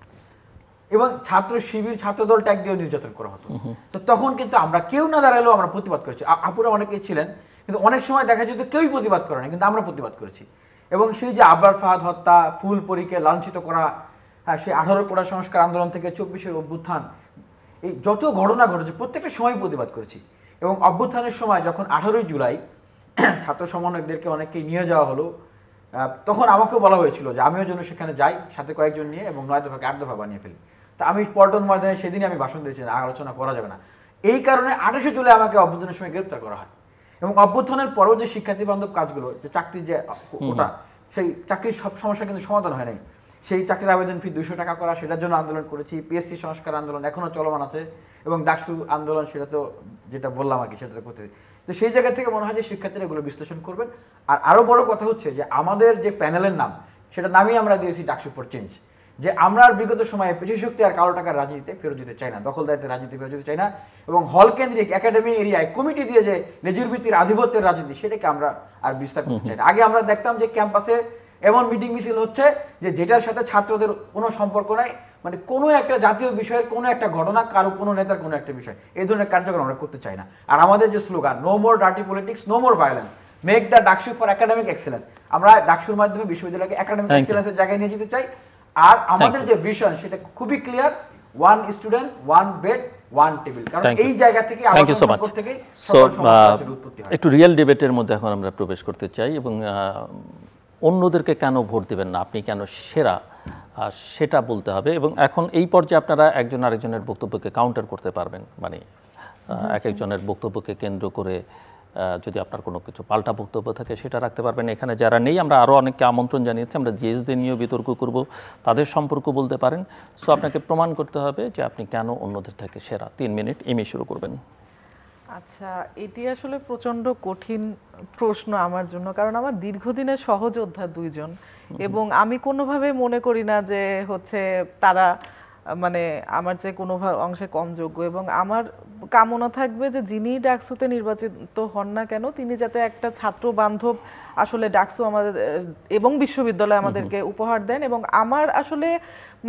এবং ছাত্র শিবির, ছাত্রদল ট্যাগ দিয়েও নির্যাতন করা হতো। তো তখন কিন্তু আমরা কেউ না দাঁড়ালেও আমরা প্রতিবাদ করেছি। আপুরা অনেকেই ছিলেন, কিন্তু অনেক সময় দেখা যেত কেউই প্রতিবাদ করে না, কিন্তু আমরা প্রতিবাদ করেছি। এবং সেই যে আবরার ফাহাদ হত্যা, ফুলপরীকে লাঞ্ছিত করা, সেই 18 কোটা সংস্কার আন্দোলন থেকে 24-এর অভ্যুত্থান, এই যত ঘটনা ঘটেছে প্রত্যেকটা সময় প্রতিবাদ করেছি। এবং অভ্যুত্থানের সময় যখন 18ই জুলাই ছাত্র সমন্বয়কদেরকে অনেককেই নিয়ে যাওয়া হলো, তখন আমাকেও বলা হয়েছিল যে আমিও যেন সেখানে যাই, সাথে কয়েকজন নিয়ে, এবং 9 দফাকে 8 দফা বানিয়ে ফেলি। তা আমি পল্টন ময়দানে সেদিনই আমি ভাষণ দিয়েছি, আলোচনা করা যাবে না। এই কারণে 28শে জুলাই আমাকে অভ্যুত্থানের সময় গ্রেপ্তার করা হয়। এবং অভ্যুত্থানের পরেও যে শিক্ষার্থী বান্ধব কাজগুলো, যে চাকরির যে কোটা, সেই চাকরির সব সমস্যা কিন্তু সমাধান হয় নাই। সেই চাকরির আবেদন ফি 200 টাকা করা, সেটার জন্য আন্দোলন করেছি। পিএসসি সংস্কার আন্দোলন এখনও চলমান আছে, এবং ডাকসু আন্দোলন, সেটা তো যেটা বললাম আর কি, সেটা তো করতেছি। তো সেই জায়গা থেকে মনে হয় যে শিক্ষার্থীরা এগুলো বিশ্লেষণ করবেন। আর আরও বড় কথা হচ্ছে যে আমাদের যে প্যানেলের নাম, সেটা নামই আমরা দিয়েছি ডাকসু ফর চেঞ্জ। যে আমরা আর বিগত সময়ে পেশিশক্তি আর কালো টাকার রাজনীতিতে ফেরত যেতে চাই না, দখলদারিত্বের রাজনীতি ফেরত যেতে চাই না, এবং হল কেন্দ্রিক একাডেমি এরিয়ায় কমিটি দিয়ে যে লেজুর ভিত্তির আধিপত্যের রাজনীতি, সেটাকে আমরা আর বিস্তার করতে চাই না। আগে আমরা দেখতাম যে ক্যাম্পাসে এমন মিটিং মিছিল হচ্ছে যে যেটার সাথে ছাত্রদের কোনো সম্পর্ক নাই, মানে কোনো একটা জাতীয় বিষয়ের কোনো একটা ঘটনা, কারো কোনো নেতার কোনো একটা বিষয়, এই ধরনের কার্যক্রম আমরা করতে চাই না। আর আমাদের যে slogan, no more dirty politics, no more violence, make the DUCSU for academic excellence, আমরা ডাকসুর মাধ্যমে বিশ্ববিদ্যালয়কে একাডেমিক এক্সেলেন্সের জায়গায় নিয়ে যেতে চাই। আর আমাদের যে ভিশন, সেটা খুবই ক্লিয়ার, 1 স্টুডেন্ট 1 বেড 1 টেবিল। কারণ এই জায়গা থেকে একটু রিয়েল ডিবেটের মধ্যে এখন আমরা প্রবেশ করতে চাই, এবং অন্যদেরকে কেন ভোট দেবেন না, আপনি কেন সেরা, সেটা বলতে হবে। এবং এখন এই পর্যায়ে আপনারা একজন আরেকজনের বক্তব্যকে কাউন্টার করতে পারবেন, মানে এক একজনের বক্তব্যকে কেন্দ্র করে যদি আপনার কোনো কিছু পাল্টা বক্তব্য থাকে সেটা রাখতে পারবেন। এখানে যারা নেই, আমরা আরও অনেককে আমন্ত্রণ জানিয়েছি, আমরা জিএসদের নিয়েও বিতর্ক করব, তাদের সম্পর্ক বলতে পারেন। সো আপনাকে প্রমাণ করতে হবে যে আপনি কেন অন্যদের থেকে সেরা। 3 মিনিট, এমনি শুরু করবেন। আচ্ছা, এটি আসলে প্রচন্ড কঠিন প্রশ্ন আমার জন্য, কারণ আমার দীর্ঘদিনের সহযোদ্ধা 2 জন, এবং আমি কোনোভাবে মনে করি না যে হচ্ছে তারা মানে আমার যে কোনো অংশে কম যোগ্য। এবং আমার কামনা থাকবে যে যিনি ডাকসুতে নির্বাচিত হন না কেন, তিনি যাতে একটা ছাত্র বান্ধব আসলে ডাকসু আমাদের এবং বিশ্ববিদ্যালয় আমাদেরকে উপহার দেন। এবং আমার আসলে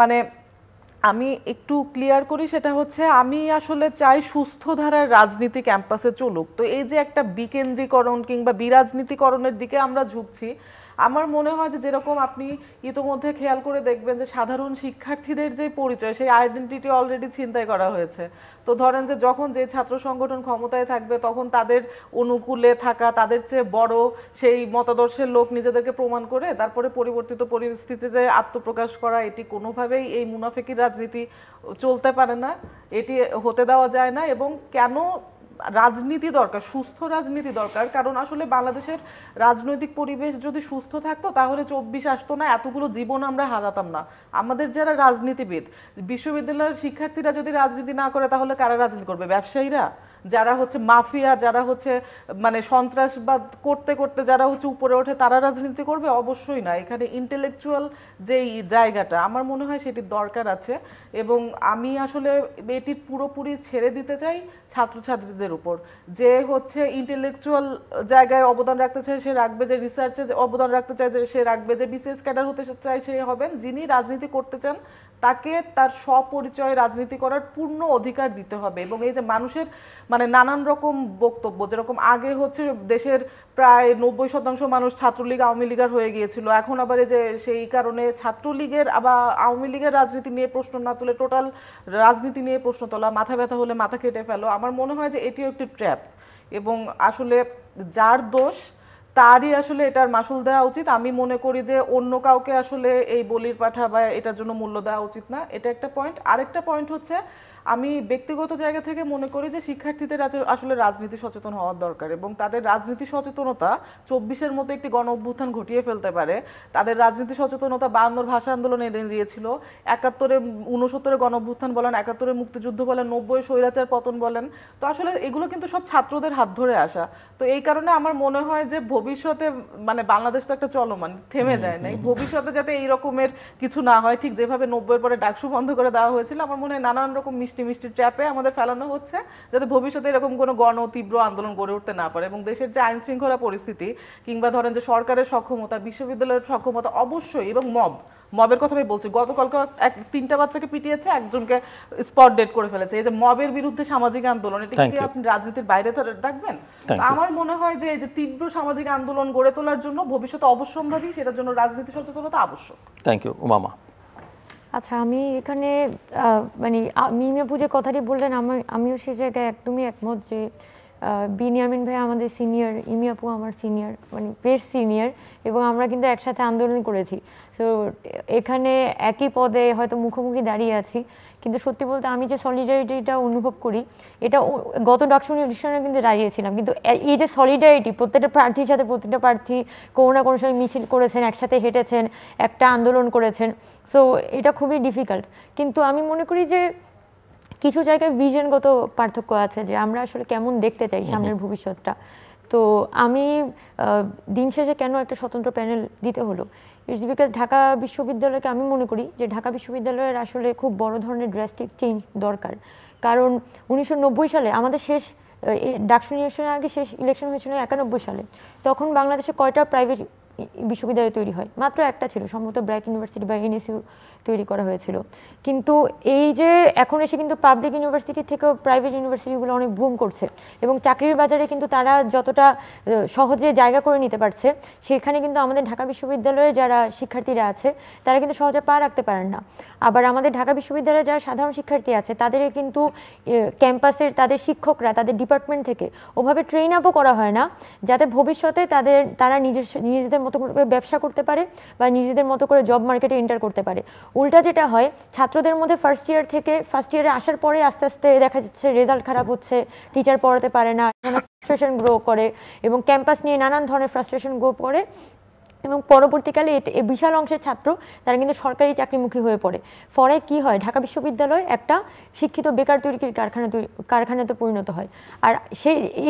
মানে আমি একটু ক্লিয়ার করি, সেটা হচ্ছে আমি আসলে চাই সুস্থ ধারার রাজনীতি ক্যাম্পাসে চলুক। তো এই যে একটা বিকেন্দ্রীকরণ কিংবা বিরাজনীতিকরণের দিকে আমরা ঝুঁকছি, আমার মনে হয় যে যেরকম আপনি ইতোমধ্যে খেয়াল করে দেখবেন যে সাধারণ শিক্ষার্থীদের যে পরিচয়, সেই আইডেন্টিটি অলরেডি ছিনতাই করা হয়েছে। তো ধরেন যে যখন যে ছাত্র সংগঠন ক্ষমতায় থাকবে, তখন তাদের অনুকূলে থাকা, তাদের চেয়ে বড় সেই মতাদর্শের লোক নিজেদেরকে প্রমাণ করে তারপরে পরিবর্তিত পরিস্থিতিতে আত্মপ্রকাশ করা, এটি কোনোভাবেই এই মুনাফিকির রাজনীতি চলতে পারে না, এটি হতে দেওয়া যায় না। এবং কেন রাজনীতি দরকার, সুস্থ রাজনীতি দরকার, কারণ আসলে বাংলাদেশের রাজনৈতিক পরিবেশ যদি সুস্থ থাকতো তাহলে 24 আসতো না, এতগুলো জীবন আমরা হারাতাম না। আমাদের যারা রাজনীতিবিদ, বিশ্ববিদ্যালয়ের শিক্ষার্থীরা যদি রাজনীতি না করে, তাহলে কারা রাজনীতি করবে? ব্যবসায়ীরা, যারা হচ্ছে মাফিয়া, যারা হচ্ছে মানে সন্ত্রাসবাদ করতে করতে যারা হচ্ছে উপরে ওঠে, তারা রাজনীতি করবে? অবশ্যই না। এখানে ইন্টেলেকচুয়াল যেই জায়গাটা, আমার মনে হয় সেটির দরকার আছে। এবং আমি আসলে এটি পুরোপুরি ছেড়ে দিতে চাই ছাত্রছাত্রীদের উপর। যে হচ্ছে ইন্টেলেকচুয়াল জায়গায় অবদান রাখতে চায় সে রাখবে, যে রিসার্চে অবদান রাখতে চায় যে সে রাখবে, যে বিসিএস ক্যাডার হতে চায় সে হবেন। যিনি রাজনীতি করতে চান তাকে তার স্বপরিচয় রাজনীতি করার পূর্ণ অধিকার দিতে হবে। এবং এই যে মানুষের মানে মানে নানান রকম বক্তব্য, যেরকম আগে হচ্ছে দেশের প্রায় 90% মানুষ ছাত্রলীগ আওয়ামী লীগের হয়ে গিয়েছিল, এখন আবার এই যে সেই কারণে ছাত্রলীগের আবার আওয়ামী লীগের রাজনীতি নিয়ে প্রশ্ন না তুলে টোটাল রাজনীতি নিয়ে প্রশ্ন তোলা, মাথা ব্যথা হলে মাথা কেটে ফেলো। আমার মনে হয় যে এটিও একটি ট্র্যাপ, এবং আসলে যার দোষ তারই আসলে এটার মাসুল দেওয়া উচিত। আমি মনে করি যে অন্য কাউকে আসলে এই বলির পাঠা বা এটার জন্য মূল্য দেওয়া উচিত না, এটা একটা পয়েন্ট। আরেকটা পয়েন্ট হচ্ছে আমি ব্যক্তিগত জায়গা থেকে মনে করি যে শিক্ষার্থীদের আসলে রাজনীতি সচেতন হওয়ার দরকার, এবং তাদের রাজনীতি সচেতনতা 24-এর মতো একটি গণ অভ্যুত্থান ঘটিয়ে ফেলতে পারে। তাদের রাজনীতি সচেতনতা 52-র ভাষা আন্দোলন এনে দিয়েছিল, 71-এ 69-এ গণ অভ্যুত্থান বলেন, 71-এ মুক্তিযুদ্ধ বলেন, 90-এ স্বৈরাচার পতন বলেন। তো আসলে এগুলো কিন্তু সব ছাত্রদের হাত ধরে আসা। তো এই কারণে আমার মনে হয় যে ভবিষ্যতে মানে বাংলাদেশ তো একটা চলমান, থেমে যায় নাই, ভবিষ্যতে যাতে এই রকমের কিছু না হয়, ঠিক যেভাবে 90-এর পরে ডাকসু বন্ধ করে দেওয়া হয়েছিল, আমার মনে হয় নানান রকম মিষ্টি মিষ্টি ট্র্যাপে আমাদের ফেলানো হচ্ছে, যাতে ভবিষ্যতে এরকম কোনো তীব্র আন্দোলন গড়ে উঠতে না পারে। এবং দেশের যে আইন শৃঙ্খলা পরিস্থিতি কিংবা ধরেন যে সরকারের সক্ষমতা, বিশ্ববিদ্যালয়ের সক্ষমতা অবশ্যই, এবং মবের কথা আমি বলছি, গতকালকে 3টা বাচ্চাকে পিটিয়েছে, একজনকে স্পট ডেড করে ফেলেছে। এই যে মবের বিরুদ্ধে সামাজিক আন্দোলন, এটা কি আপনি রাজনীতির বাইরে রাখবেন? আমার মনে হয় যে এই যে তীব্র সামাজিক আন্দোলন গড়ে তোলার জন্য ভবিষ্যতে অবশ্যম্ভাবী, সেটার জন্য রাজনীতি সচেতনতা আবশ্যক। Thank you Umama. আচ্ছা, আমি এখানে মানে মিমি আপু যে কথাটি বললেন আমিও সে জায়গায় একদমই একমত যে বিনিয়ামিন ভাই আমাদের সিনিয়র, ইমি আপু আমার সিনিয়র, মানে বেশ সিনিয়র, এবং আমরা কিন্তু একসাথে আন্দোলন করেছি। সো এখানে একই পদে হয়তো মুখোমুখি দাঁড়িয়ে আছি, কিন্তু সত্যি বলতে আমি যে সলিডারিটিটা অনুভব করি, এটা গত ডাকসু নির্বাচনে কিন্তু দাঁড়িয়েছিলাম, কিন্তু এই যে সলিডারিটি প্রত্যেকটা প্রার্থীর সাথে, প্রত্যেকটা প্রার্থী কোনো না কোনো সময় মিছিল করেছেন, একসাথে হেঁটেছেন, একটা আন্দোলন করেছেন। সো এটা খুবই ডিফিকাল্ট। কিন্তু আমি মনে করি যে কিছু জায়গায় ভিশনগত পার্থক্য আছে, যে আমরা আসলে কেমন দেখতে চাই সামনের ভবিষ্যৎটা। তো আমি দিন শেষে কেন একটা স্বতন্ত্র প্যানেল দিতে হলো, ইটস বিকজ ঢাকা বিশ্ববিদ্যালয়কে আমি মনে করি যে ঢাকা বিশ্ববিদ্যালয়ের আসলে খুব বড় ধরনের ড্রাস্টিক চেঞ্জ দরকার। কারণ 1990 সালে আমাদের শেষ ডাকসু ইলেকশনের আগে শেষ ইলেকশন হয়েছিল 91 সালে। তখন বাংলাদেশে কয়টা প্রাইভেট বিশ্ববিদ্যালয় তৈরি হয়? মাত্র একটা ছিল, সম্ভবত ব্র্যাক ইউনিভার্সিটি বা এনএসইউ তৈরি করা হয়েছিল। কিন্তু এই যে এখন এসে কিন্তু পাবলিক ইউনিভার্সিটি থেকেও প্রাইভেট ইউনিভার্সিটিগুলো অনেক বুম করছে, এবং চাকরির বাজারে কিন্তু তারা যতটা সহজে জায়গা করে নিতে পারছে, সেখানে কিন্তু আমাদের ঢাকা বিশ্ববিদ্যালয়ে যারা শিক্ষার্থীরা আছে তারা কিন্তু সহজে পা রাখতে পারেন না। আবার আমাদের ঢাকা বিশ্ববিদ্যালয়ে যারা সাধারণ শিক্ষার্থী আছে তাদের কিন্তু ক্যাম্পাসের তাদের শিক্ষকরা তাদের ডিপার্টমেন্ট থেকে ওভাবে ট্রেন আপও করা হয় না, যাতে ভবিষ্যতে তারা নিজেদের মতো করে ব্যবসা করতে পারে বা নিজেদের মতো করে জব মার্কেটে এন্টার করতে পারে। উল্টা যেটা হয়, ছাত্রদের মধ্যে ফার্স্ট ইয়ারে আসার পরে আস্তে আস্তে দেখা যাচ্ছে রেজাল্ট খারাপ হচ্ছে, টিচার পড়াতে পারে না, ফ্রাস্ট্রেশন গ্রো করে, এবং ক্যাম্পাস নিয়ে নানান ধরনের ফ্রাস্ট্রেশন গ্রো করে, এবং পরবর্তীকালে এই বিশাল অংশের ছাত্র তারা কিন্তু সরকারি চাকরিমুখী হয়ে পড়ে। ফলে কি হয়, ঢাকা বিশ্ববিদ্যালয় একটা শিক্ষিত বেকার তৈরির কারখানাতে পরিণত হয়। আর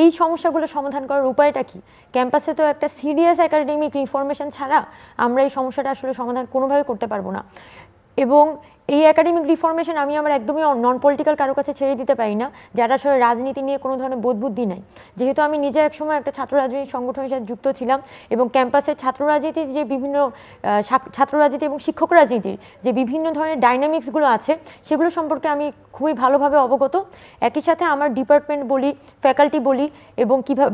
এই সমস্যাগুলো সমাধান করার উপায়টা কি? ক্যাম্পাসে তো একটা সিরিয়াস একাডেমিক রিফরমেশন ছাড়া আমরা এই সমস্যাটা আসলে সমাধান কোনোভাবে করতে পারবো না। এবং এই একাডেমিক রিফরমেশন আমি আমার একদমই নন পলিটিক্যাল কারো কাছে ছেড়ে দিতে পারি না, যারা আসলে রাজনীতি নিয়ে কোনো ধরনের বোধবুদ্ধি নাই। যেহেতু আমি নিজে একসময় একটা ছাত্র রাজনীতি সংগঠনের সাথে যুক্ত ছিলাম, এবং ক্যাম্পাসের ছাত্র রাজনীতির যে বিভিন্ন ছাত্র রাজনীতি এবং শিক্ষক রাজনীতির যে বিভিন্ন ধরনের ডাইনামিক্সগুলো আছে, সেগুলো সম্পর্কে আমি খুবই ভালোভাবে অবগত। একই সাথে আমার ডিপার্টমেন্ট বলি, ফ্যাকাল্টি বলি, এবং কীভাবে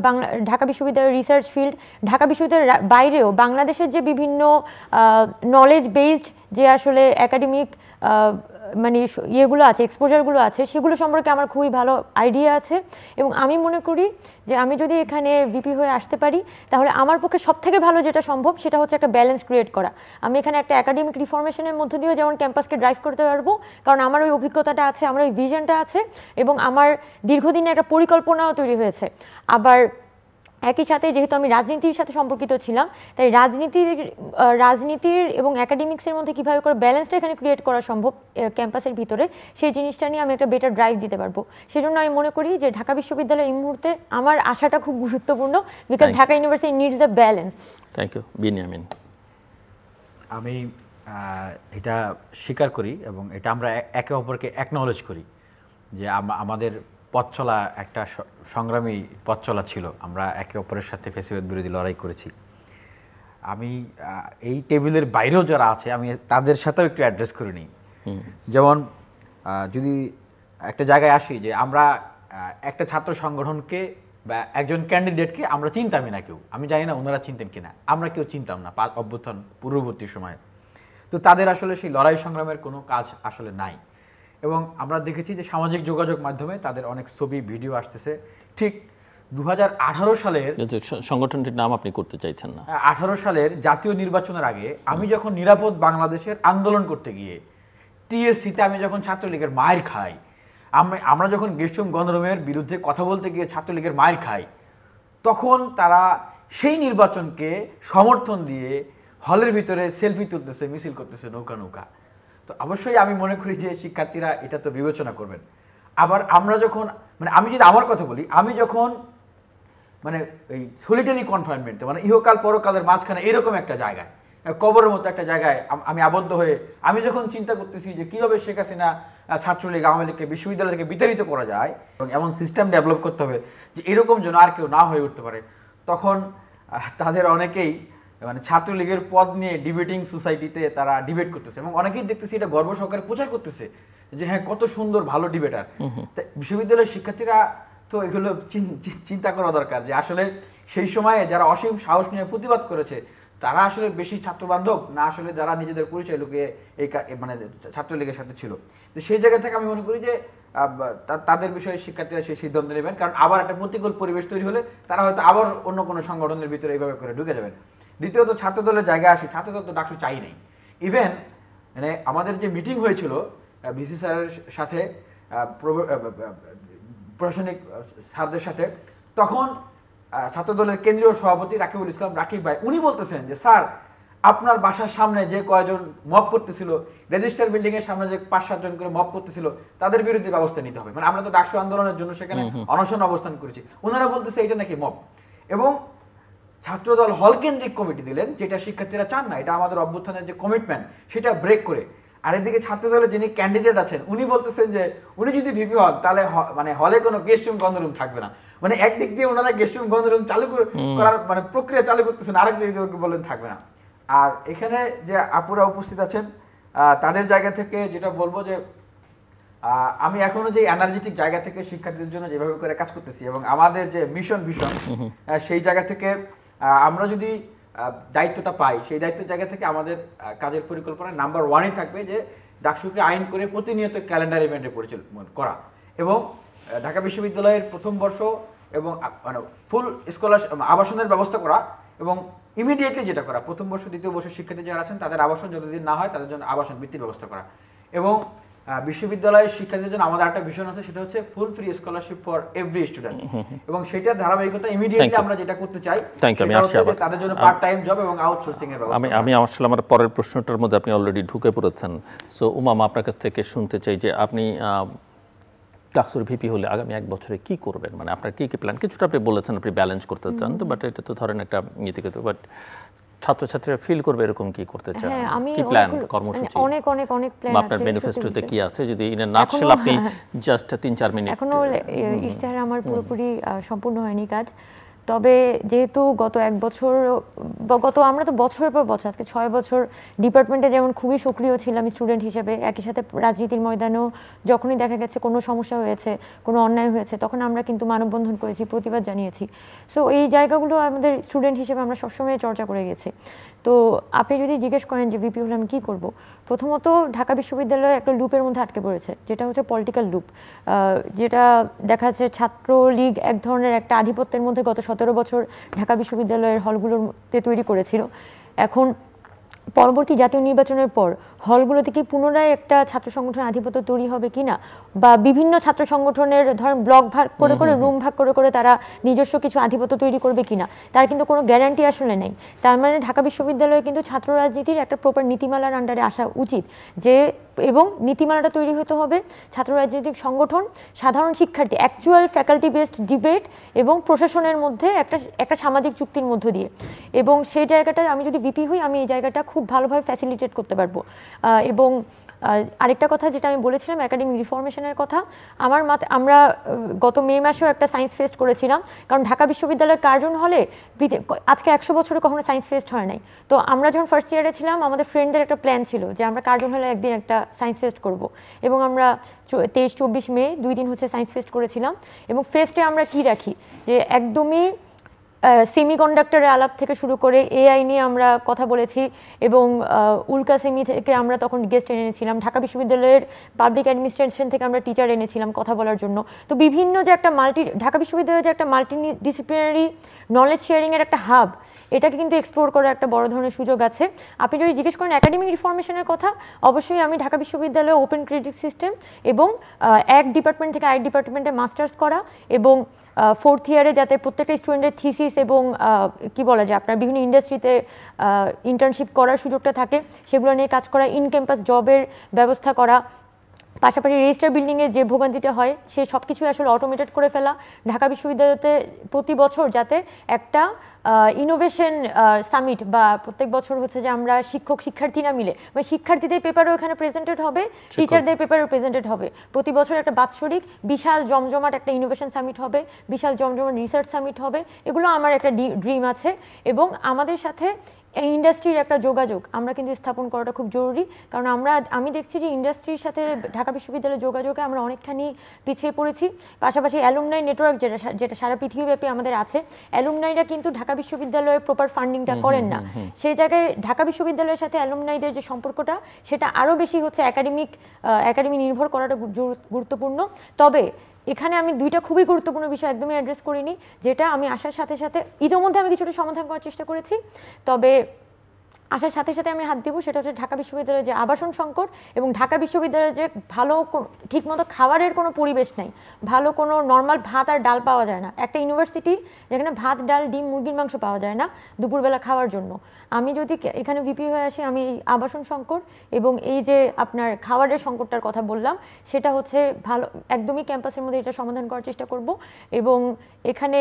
ঢাকা বিশ্ববিদ্যালয়ের রিসার্চ ফিল্ড, ঢাকা বিশ্ববিদ্যালয়ের বাইরেও বাংলাদেশের যে বিভিন্ন নলেজ বেসড যে আসলে একাডেমিক মানে ইয়েগুলো আছে, এক্সপোজারগুলো আছে, সেগুলো সম্পর্কে আমার খুবই ভালো আইডিয়া আছে। এবং আমি মনে করি যে আমি যদি এখানে ভিপি হয়ে আসতে পারি, তাহলে আমার পক্ষে সবথেকে ভালো যেটা সম্ভব সেটা হচ্ছে একটা ব্যালেন্স ক্রিয়েট করা। আমি এখানে একটা একাডেমিক রিফরমেশনের মধ্য দিয়েও যেমন ক্যাম্পাসকে ড্রাইভ করতে পারবো, কারণ আমার ওই অভিজ্ঞতাটা আছে, আমার ওই ভিশনটা আছে, এবং আমার দীর্ঘদিনের একটা পরিকল্পনাও তৈরি হয়েছে। আবার একই সাথে যেহেতু আমি রাজনীতির সাথে সম্পর্কিত ছিলাম, তাই রাজনীতির এবং একাডেমিক্সের মধ্যে কীভাবে করে ব্যালেন্সটা এখানে ক্রিয়েট করা সম্ভব ক্যাম্পাসের ভিতরে, সেই জিনিসটা নিয়ে আমি একটা বেটার ড্রাইভ দিতে পারবো। সেজন্য আমি মনে করি যে ঢাকা বিশ্ববিদ্যালয় এই মুহূর্তে আমার আশাটা খুব গুরুত্বপূর্ণ, because Dhaka university needs a balance. Thank you Biniyamin. আমি এটা স্বীকার করি, এবং এটা আমরা একে অপরকে অ্যাকনলেজ করি যে আমাদের পথ চলা একটা সংগ্রামী পথ চলা ছিল, আমরা একে অপরের সাথে ফ্যাসিবাদ বিরোধী লড়াই করেছি। আমি এই টেবিলের বাইরেও যারা আছে আমি তাদের সাথেও একটু অ্যাড্রেস করে নিই। যেমন যদি একটা জায়গায় আসি যে আমরা একটা ছাত্র সংগঠনকে বা একজন ক্যান্ডিডেটকে আমরা চিনতামই না কেউ, আমি জানি না ওনারা চিনতেন কিনা, আমরা কেউ চিনতাম না অভ্যুত্থান পূর্ববর্তী সময়ে। তো তাদের আসলে সেই লড়াই সংগ্রামের কোনো কাজ আসলে নাই। এবং আমরা দেখেছি যে সামাজিক যোগাযোগ মাধ্যমে তাদের অনেক ছবি ভিডিও আসতেছে। ঠিক 2018 সালের সংগঠনটির নাম আপনি করতে চাইছেন না, 18 সালের জাতীয় নির্বাচনের আগে আমি যখন নিরাপদ বাংলাদেশের আন্দোলন করতে গিয়ে টিএসসিতে আমি যখন ছাত্রলীগের মায়ের খাই, আমরা যখন গেস্টরুম গণরুমের বিরুদ্ধে কথা বলতে গিয়ে ছাত্রলীগের মায়ের খাই, তখন তারা সেই নির্বাচনকে সমর্থন দিয়ে হলের ভিতরে সেলফি তুলতেছে, মিছিল করতেছে নৌকা নৌকা। তো অবশ্যই আমি মনে করি যে শিক্ষার্থীরা এটা তো বিবেচনা করবেন। আবার আমরা যখন মানে আমি যদি আমার কথা বলি, আমি যখন মানে এই সলিটারি কনফাইনমেন্টে মানে ইহকাল পরকালের মাঝখানে এরকম একটা জায়গায়, কবরের মতো একটা জায়গায় আমি আবদ্ধ হয়ে আমি যখন চিন্তা করতেছি যে কীভাবে শেখ হাসিনা ছাত্রলীগ আওয়ামী লীগকে বিশ্ববিদ্যালয় থেকে বিতাড়িত করা যায় এবং এমন সিস্টেম ডেভেলপ করতে হবে যে এরকম যেন আর কেউ না হয়ে উঠতে পারে, তখন তাদের অনেকেই মানে ছাত্রলীগের পদ নিয়ে ডিবেটিং সোসাইটিতে তারা ডিবেট করতেছে এবং অনেকেই দেখতেছি এটা গর্ব সহকারে প্রচার করতেছে যে হ্যাঁ কত সুন্দর ভালো ডিবেটার। বিশ্ববিদ্যালয়ের শিক্ষার্থীরা তো এগুলো চিন্তা করা দরকার যে আসলে সেই সময়ে যারা অসীম সাহস নিয়ে প্রতিবাদ করেছে তারা আসলে বেশি ছাত্র বান্ধব না আসলে যারা নিজেদের পরিচয় লুকিয়ে এই মানে ছাত্রলীগের সাথে ছিল। তো সেই জায়গা থেকে আমি মনে করি যে তাদের বিষয়ে শিক্ষার্থীরা সেই সিদ্ধান্ত নেবেন, কারণ আবার একটা প্রতিকূল পরিবেশ তৈরি হলে তারা হয়তো আবার অন্য কোনো সংগঠনের ভিতরে এইভাবে করে ঢুকে যাবেন। দ্বিতীয়ত ছাত্রদলের জায়গায় আসি, ছাত্রদল তো ডাকসু চাই নাই। ইভেন মানে আমাদের যে মিটিং হয়েছিল ভিসি স্যারের সাথে প্রশাসনিক স্যারদের সাথে, তখন ছাত্রদলের কেন্দ্রীয় সভাপতি রাকিবুল ইসলাম রাকিব ভাই উনি বলতেছেন যে স্যার আপনার বাসার সামনে যে কয়জন মব করতেছিল, রেজিস্টার বিল্ডিং এর সামনে যে 5-7 জন করে মব করতেছিল তাদের বিরুদ্ধে ব্যবস্থা নিতে হবে। মানে আমরা তো ডাকসু আন্দোলনের জন্য সেখানে অনশন অবস্থান করেছি, ওনারা বলতেছে এটা নাকি মব। এবং ছাত্রদল হল কেন্দ্রিক কমিটি দিলেন, যেটা শিক্ষার্থীরা চান না, এটা আমাদের অভ্যুত্থানের যে কমিটমেন্ট সেটা ব্রেক করে। আর এদিকে ছাত্রদলের যিনি ক্যান্ডিডেট আছেন উনি বলতেছেন যে উনি যদি ভিপি হন তাহলে মানে হলে কোনো গেস্ট রুম গণরুম থাকবে না। মানে একদিক দিয়ে ওনারা গেস্ট রুম গণরুম চালু করার মানে প্রক্রিয়া চালু করতেছেন, আরেক দিক দিয়ে বলেন থাকবে না। আর এখানে যে আপুরা উপস্থিত আছেন তাদের জায়গা থেকে যেটা বলবো যে আমি এখনো যে এনার্জেটিক জায়গা থেকে শিক্ষার্থীদের জন্য যেভাবে করে কাজ করতেছি এবং আমাদের যে মিশন ভিশন সেই জায়গা থেকে আমরা যদি দায়িত্বটা পাই, সেই দায়িত্বের জায়গা থেকে আমাদের কাজের পরিকল্পনা নাম্বার 1-ই থাকবে যে ডাকসুকে আইন করে প্রতিনিয়ত ক্যালেন্ডার ইভেন্টে পরিচালনা করা এবং ঢাকা বিশ্ববিদ্যালয়ের প্রথম বর্ষ এবং মানে ফুল স্কলারশিপ আবাসনের ব্যবস্থা করা এবং ইমিডিয়েটলি যেটা করা প্রথম বর্ষ দ্বিতীয় বর্ষের শিক্ষার্থী যারা আছেন তাদের আবাসন যতদিন না হয় তাদের জন্য আবাসন বৃত্তির ব্যবস্থা করা। এবং বিশ্ববিদ্যালয়ের শিক্ষার্থীদের জন্য আমাদের একটা ভিশন আছে, সেটা হচ্ছে full free scholarship for every student. এবং সেটার ধারাবাহিকতা ইমিডিয়েটলি আমরা যেটা করতে চাই তাদের জন্য পার্ট টাইম জব এবং আউটসোর্সিং এর ব্যবস্থা। আমি আসলে আমার পরের প্রশ্নটার মধ্যে আপনি অলরেডি ঢুকে পড়েছেন। সো উমামা আপনার কাছ থেকে শুনতে চাই যে আপনি ডাকসুর ভিপি হলে আগামী 1 বছরে কি করবেন, মানে আপনার কি কি প্ল্যান? কিছুটা আপনি বলেছেন আপনি ব্যালেন্স করতে চান, তো বাট এটা তো ধরেন একটা নীতিগত, বাট ছাত্রছাত্রীরা ফিল করবে এরকম কি করতে চান, কি প্ল্যান কর্মসূচি অনেক অনেক অনেক প্ল্যান আছে আপনার ম্যানিফেস্টোতে কি আছে? যদি ইন নাটশেল আপনি জাস্ট 3-4 মিনিট। এখনো ইশতেহার আমার পুরোপুরি সম্পূর্ণ হয়নি কাজ, তবে যেহেতু গত 1 বছর আমরা তো বছরের পর বছর আজকে 6 বছর ডিপার্টমেন্টে যেমন খুবই সক্রিয় ছিলাম স্টুডেন্ট হিসেবে, একই সাথে রাজনীতির ময়দানেও যখনই দেখা গেছে কোনো সমস্যা হয়েছে, কোনো অন্যায় হয়েছে, তখন আমরা কিন্তু মানববন্ধন করেছি, প্রতিবাদ জানিয়েছি। সো এই জায়গাগুলো আমাদের স্টুডেন্ট হিসেবে আমরা সবসময় চর্চা করে গেছি। তো আপনি যদি জিজ্ঞেস করেন যে ভিপি হলে আমি কী করবো, প্রথমত ঢাকা বিশ্ববিদ্যালয় একটা লুপের মধ্যে আটকে পড়েছে, যেটা হচ্ছে পলিটিক্যাল লুপ, যেটা দেখা যাচ্ছে ছাত্রলীগ এক ধরনের একটা আধিপত্যের মধ্যে গত 17 বছর ঢাকা বিশ্ববিদ্যালয়ের হলগুলোতে তৈরি করেছিল। এখন পরবর্তী জাতীয় নির্বাচনের পর হলগুলোতে কি পুনরায় একটা ছাত্র সংগঠনের আধিপত্য তৈরি হবে কিনা, বা বিভিন্ন ছাত্র সংগঠনের ধরেন ব্লক ভাগ করে করে রুম ভাগ করে করে তারা নিজস্ব কিছু আধিপত্য তৈরি করবে কিনা, তার কিন্তু কোনো গ্যারান্টি আসলে নেই। তার মানে ঢাকা বিশ্ববিদ্যালয়ে কিন্তু ছাত্র রাজনীতির একটা প্রপার নীতিমালার আন্ডারে আসা উচিত, যে এবং নীতিমালাটা তৈরি হতে হবে ছাত্র রাজনৈতিক সংগঠন, সাধারণ শিক্ষার্থী, অ্যাকচুয়াল ফ্যাকাল্টি বেসড ডিবেট এবং প্রশাসনের মধ্যে একটা সামাজিক চুক্তির মধ্য দিয়ে। এবং সেই জায়গাটা আমি যদি ভিপি হই আমি এই জায়গাটা খুব ভালোভাবে ফ্যাসিলিটেট করতে পারবো। এবং আরেকটা কথা যেটা আমি বলেছিলাম একাডেমিক রিফরমেশনের কথা, আমার আমরা গত মে মাসেও একটা সায়েন্স ফেস্ট করেছিলাম, কারণ ঢাকা বিশ্ববিদ্যালয়ের কার্জন হলে আজকে 100 বছরে কখনো সায়েন্স ফেস্ট হয় নাই। তো আমরা যখন ফার্স্ট ইয়ারে ছিলাম আমাদের ফ্রেন্ডদের একটা প্ল্যান ছিল যে আমরা কার্জন হলে একদিন একটা সায়েন্স ফেস্ট করব, এবং আমরা 23-24 মে 2 দিন হচ্ছে সায়েন্স ফেস্ট করেছিলাম। এবং ফেস্টে আমরা কি রাখি যে একদমই সেমিকন্ডাক্টরের আলাপ থেকে শুরু করে এআই নিয়ে আমরা কথা বলেছি, এবং উল্কা সেমি থেকে আমরা তখন গেস্ট এনেছিলাম, ঢাকা বিশ্ববিদ্যালয়ের পাবলিক অ্যাডমিনিস্ট্রেশন থেকে আমরা টিচার এনেছিলাম কথা বলার জন্য। তো বিভিন্ন যে একটা ঢাকা বিশ্ববিদ্যালয়ের যে একটা মাল্টি ডিসিপ্লিনারি নলেজ শেয়ারিংয়ের একটা হাব, এটাকে কিন্তু এক্সপ্লোর করার একটা বড় ধরনের সুযোগ আছে। আপনি যদি জিজ্ঞেস করেন একাডেমিক রিফরমেশনের কথা, অবশ্যই আমি ঢাকা বিশ্ববিদ্যালয়ে ওপেন ক্রেডিট সিস্টেম এবং এক ডিপার্টমেন্ট থেকে আরেক ডিপার্টমেন্টে মাস্টার্স করা, এবং 4th ইয়ারে যাতে প্রত্যেকটা স্টুডেন্টের থিসিস এবং কি বলা যায় আপনার বিভিন্ন ইন্ডাস্ট্রিতে ইন্টার্নশিপ করার সুযোগটা থাকে, সেগুলো নিয়ে কাজ করা, ইন ক্যাম্পাস জবের ব্যবস্থা করা, পাশাপাশি রেজিস্টার বিল্ডিংয়ে যে ভোগান্তিটা হয় সেই সব কিছুই আসলে অটোমেটেড করে ফেলা। ঢাকা বিশ্ববিদ্যালয়তে প্রতি বছর যাতে একটা ইনোভেশন সামিট বা প্রত্যেক বছর হচ্ছে যে আমরা শিক্ষক শিক্ষার্থীরা মিলে, মানে শিক্ষার্থীদের পেপারও এখানে প্রেজেন্টেড হবে, টিচারদের পেপারও প্রেজেন্টেড হবে। প্রতি বছর একটা বাৎসরিক বিশাল জমজমাট একটা ইনোভেশন সামিট হবে, বিশাল জমজমাট রিসার্চ সামিট হবে। এগুলো আমার একটা ড্রিম আছে, এবং আমাদের সাথে ইন্ডাস্ট্রির একটা যোগাযোগ আমরা কিন্তু স্থাপন করাটা খুব জরুরি, কারণ আমি দেখছি যে ইন্ডাস্ট্রির সাথে ঢাকা বিশ্ববিদ্যালয়ের যোগাযোগে আমরা অনেকখানি পিছিয়ে পড়েছি। পাশাপাশি অ্যালুমনাই নেটওয়ার্ক যেটা সারা পৃথিবীব্যাপী আমাদের আছে, অ্যালুমনাইরা কিন্তু ঢাকা বিশ্ববিদ্যালয়ে প্রপার ফান্ডিংটা করেন না। সেই জায়গায় ঢাকা বিশ্ববিদ্যালয়ের সাথে অ্যালুমনাইদের যে সম্পর্কটা, সেটা আরও বেশি হচ্ছে একাডেমি নির্ভর করাটা গুরুত্বপূর্ণ। তবে এখানে আমি দুইটা খুবই গুরুত্বপূর্ণ বিষয় একদমই অ্যাড্রেস করিনি, যেটা আমি আসার সাথে সাথে ইতিমধ্যে আমি কিছুটা সমাধান করার চেষ্টা করেছি, তবে আসার সাথে সাথে আমি হাত দিব, সেটা হচ্ছে ঢাকা বিশ্ববিদ্যালয়ের যে আবাসন সংকট, এবং ঢাকা বিশ্ববিদ্যালয়ের যে ভালো ঠিকমতো খাবারের কোনো পরিবেশ নাই, ভালো কোনো নর্মাল ভাত আর ডাল পাওয়া যায় না। একটা ইউনিভার্সিটি যেখানে ভাত ডাল ডিম মুরগির মাংস পাওয়া যায় না দুপুরবেলা খাওয়ার জন্য। আমি যদি এখানে ভিপি হয়ে আসি, আমি এই আবাসন সংকট এবং এই যে আপনার খাবারের সংকটটার কথা বললাম, সেটা হচ্ছে ভালো একদমই ক্যাম্পাসের মধ্যে এটা সমাধান করার চেষ্টা করব। এবং এখানে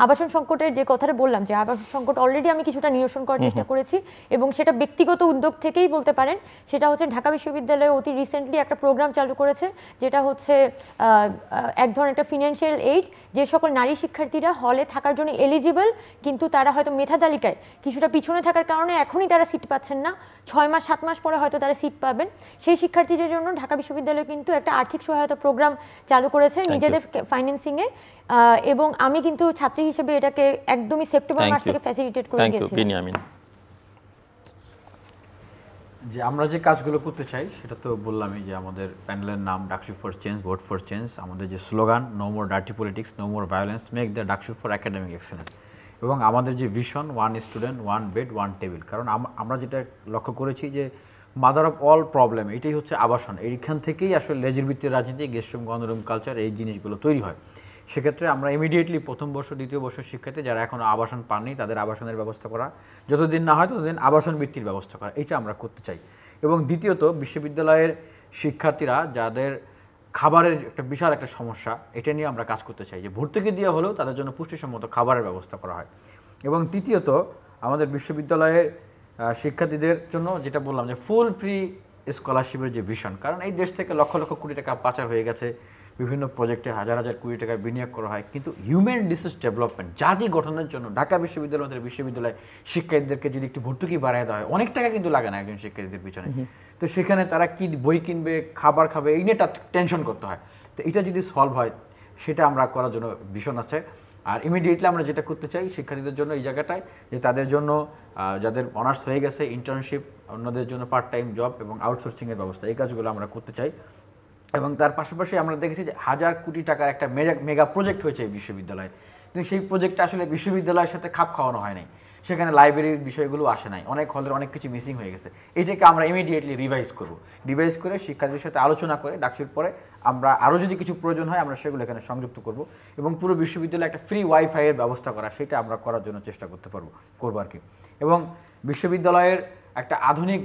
আবাসন সংকটের যে কথাটা বললাম, যে আবাসন সংকট অলরেডি আমি কিছুটা নিরসন করার চেষ্টা করেছি, এবং সেটা ব্যক্তিগত উদ্যোগ থেকেই বলতে পারেন। সেটা হচ্ছে ঢাকা বিশ্ববিদ্যালয়ে অতি রিসেন্টলি একটা প্রোগ্রাম চালু করেছে, যেটা হচ্ছে এক ধরনের একটা ফিনান্সিয়াল এইড, যে সকল নারী শিক্ষার্থীরা হলে থাকার জন্য এলিজিবল, কিন্তু তারা হয়তো মেধা তালিকায় কিছুটা পিছনে থাকার কারণে এখনই তারা সিট পাচ্ছেন না, 6 মাস 7 মাস পরে হয়তো তারা সিট পাবেন। সেই শিক্ষার্থীদের জন্য ঢাকা বিশ্ববিদ্যালয় কিন্তু একটা আর্থিক সহায়তা প্রোগ্রাম চালু করেছে নিজেদের ফাইন্যান্সিংয়ে, এবং আমি কিন্তু ছাত্রী হিসেবে এটাকে একদমই সেপ্টেম্বর মাস থেকে ফ্যাসিলিটেট করে গেছি। যে আমরা যে কাজগুলো করতে চাই সেটা তো বললামই, যে আমাদের প্যানেলের নাম DUCSU for change, vote for change, আমাদের যে slogan no more dirty politics, no more violence, make the DUCSU for academic excellence, এবং আমাদের যে vision one student one bed one table. কারণ আমরা যেটা লক্ষ্য করেছি যে মাদার অফ অল প্রবলেম এটাই হচ্ছে আবাসন। এইখান থেকেই আসলে লেজের ভিত্তিক রাজনীতি, গেস্টরুম গণরুম কালচার, এই জিনিসগুলো তৈরি হয়। সেক্ষেত্রে আমরা ইমিডিয়েটলি প্রথম বর্ষ দ্বিতীয় বর্ষের শিক্ষার্থী যারা এখনও আবাসন পাননি তাদের আবাসনের ব্যবস্থা করা, যতদিন না হয় ততদিন আবাসন বৃত্তির ব্যবস্থা করা, এটা আমরা করতে চাই। এবং দ্বিতীয়ত বিশ্ববিদ্যালয়ের শিক্ষার্থীরা যাদের খাবারের একটা বিশাল একটা সমস্যা, এটা নিয়ে আমরা কাজ করতে চাই, যে ভর্তুকি দিয়ে হলেও তাদের জন্য পুষ্টিসম্মত খাবারের ব্যবস্থা করা হয়। এবং তৃতীয়ত আমাদের বিশ্ববিদ্যালয়ের শিক্ষার্থীদের জন্য যেটা বললাম যে ফুল ফ্রি স্কলারশিপের যে ভিশন, কারণ এই দেশ থেকে লক্ষ লক্ষ কোটি টাকা পাচার হয়ে গেছে, বিভিন্ন প্রজেক্টে হাজার হাজার কোটি টাকা বিনিয়োগ করা হয়, কিন্তু হিউম্যান রিসোর্স ডেভেলপমেন্ট, জাতি গঠনের জন্য ঢাকা বিশ্ববিদ্যালয়ের বিশ্ববিদ্যালয় শিক্ষার্থীদেরকে যদি একটু ভর্তুকি বাড়ায় দেওয়া হয়, অনেক টাকা কিন্তু লাগে না একজন শিক্ষার্থীদের পিছনে, তো সেখানে তারা কি বই কিনবে, খাবার খাবে, এই নিয়ে টেনশন করতে হয়। তো এটা যদি সলভ হয়, সেটা আমরা করার জন্য ভীষণ আছে। আর ইমিডিয়েটলি আমরা যেটা করতে চাই শিক্ষার্থীদের জন্য এই জায়গাটায়, যে তাদের জন্য যাদের অনার্স হয়ে গেছে ইন্টার্নশিপ, অন্যদের জন্য পার্ট টাইম জব এবং আউটসোর্সিংয়ের ব্যবস্থা, এই কাজগুলো আমরা করতে চাই। এবং তার পাশাপাশি আমরা দেখেছি যে 1000 কোটি টাকার একটা মেগা প্রজেক্ট হয়েছে এই বিশ্ববিদ্যালয়ে, কিন্তু সেই প্রজেক্টটা আসলে বিশ্ববিদ্যালয়ের সাথে খাপ খাওয়ানো হয় নাই, সেখানে লাইব্রেরির বিষয়গুলো আসে নাই, অনেক হলের অনেক কিছু মিসিং হয়ে গেছে। এটাকে আমরা ইমিডিয়েটলি রিভাইজ করব, রিভাইজ করে শিক্ষার্থীদের সাথে আলোচনা করে ডাকসুর পরে আমরা আরও যদি কিছু প্রয়োজন হয় আমরা সেগুলো এখানে সংযুক্ত করব, এবং পুরো বিশ্ববিদ্যালয়ে একটা ফ্রি ওয়াইফাইয়ের ব্যবস্থা করা, সেটা আমরা করার জন্য চেষ্টা করবো আর কি। এবং বিশ্ববিদ্যালয়ের একটা আধুনিক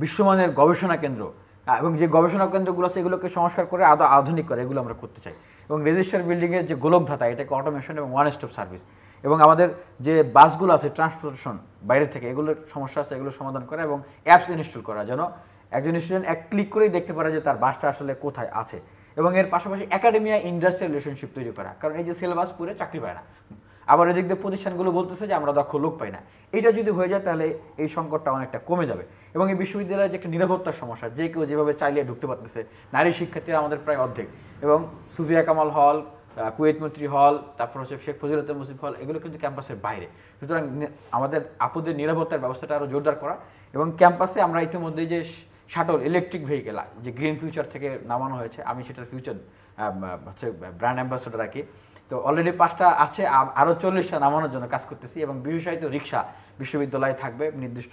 বিশ্বমানের গবেষণা কেন্দ্র, এবং যে গবেষণা কেন্দ্রগুলো সেগুলোকে সংস্কার করে আধুনিক করে, এগুলো আমরা করতে চাই। এবং রেজিস্টার বিল্ডিংয়ের যে গোলকধাতা, এটাকে অটোমেশন এবং ওয়ান স্টপ সার্ভিস, এবং আমাদের যে বাসগুলো আছে ট্রান্সপোর্টেশন বাইরে থেকে, এগুলোর সমস্যা আছে, এগুলো সমাধান করা, এবং অ্যাপস ইনস্টল করা, যেন একজন স্টুডেন্ট এক ক্লিক করেই দেখতে পারে যে তার বাসটা আসলে কোথায় আছে। এবং এর পাশাপাশি একাডেমিয়া ইন্ডাস্ট্রিয়াল রিলেশনশিপ তৈরি করা, কারণ এই যে সিলেবাস পড়ে চাকরি পায় না, আবার এদিক দিয়ে প্রতিষ্ঠানগুলো বলতেছে যে আমরা দক্ষ লোক পাই না। এটা যদি হয়ে যায় তাহলে এই সংকটটা অনেকটা কমে যাবে। এবং এই বিশ্ববিদ্যালয়ের যে একটা নিরাপত্তার সমস্যা, যে কেউ যেভাবে চাইলে ঢুকতে পারতেছে, নারী শিক্ষার্থীরা আমাদের প্রায় অর্ধেক, এবং সুফিয়া কামাল হল, কুয়েত মৈত্রী হল, তারপর হচ্ছে শেখ ফজিলুর মুসিফ হল, এগুলো কিন্তু ক্যাম্পাসের বাইরে। সুতরাং আমাদের আপুদের নিরাপত্তার ব্যবস্থাটা আরও জোরদার করা, এবং ক্যাম্পাসে আমরা ইতিমধ্যেই যে শাটল ইলেকট্রিক ভেহিকেল যে গ্রিন ফিউচার থেকে নামানো হয়েছে, আমি সেটার ফিউচার হচ্ছে ব্র্যান্ড অ্যাম্বাসেডর আর কি, তো অলরেডি 5টা আছে, আরও 40টা নামানোর জন্য কাজ করতেছি। এবং বিশেষায়িত রিক্সা বিশ্ববিদ্যালয়ে থাকবে, নির্দিষ্ট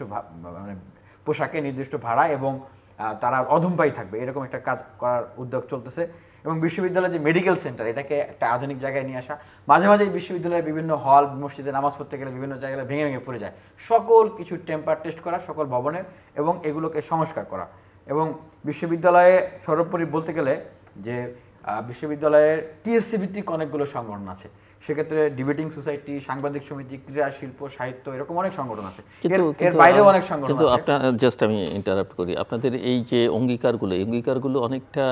মানে পোশাকে নির্দিষ্ট ভাড়া, এবং তারা অধমপায়ী থাকবে, এরকম একটা কাজ করার উদ্যোগ চলতেছে। এবং বিশ্ববিদ্যালয়ের যে মেডিকেল সেন্টার, এটাকে একটা আধুনিক জায়গায় নিয়ে আসা। মাঝে মাঝে বিশ্ববিদ্যালয়ের বিভিন্ন হল, মসজিদে নামাজ পড়তে গেলে বিভিন্ন জায়গায় ভেঙে ভেঙে পড়ে যায়, সকল কিছু টেম্পার টেস্ট করা সকল ভবনের, এবং এগুলোকে সংস্কার করা। এবং বিশ্ববিদ্যালয়ে সর্বোপরি বলতে গেলে যে বিশ্ববিদ্যালয়ের টিএসসি ভিত্তিক অনেকগুলো সংগঠন আছে, সেক্ষেত্রে ডিবেটিং সোসাইটি, সাংবাদিক সমিতি, ক্রীড়া, শিল্প, সাহিত্য, এরকম অনেক সংগঠন আছে, এর বাইরেও অনেক সংগঠন আছে। কিন্তু আপনার জাস্ট আমি ইন্টারাপ্ট করি, আপনাদের এই যে অঙ্গীকারগুলো অনেকটা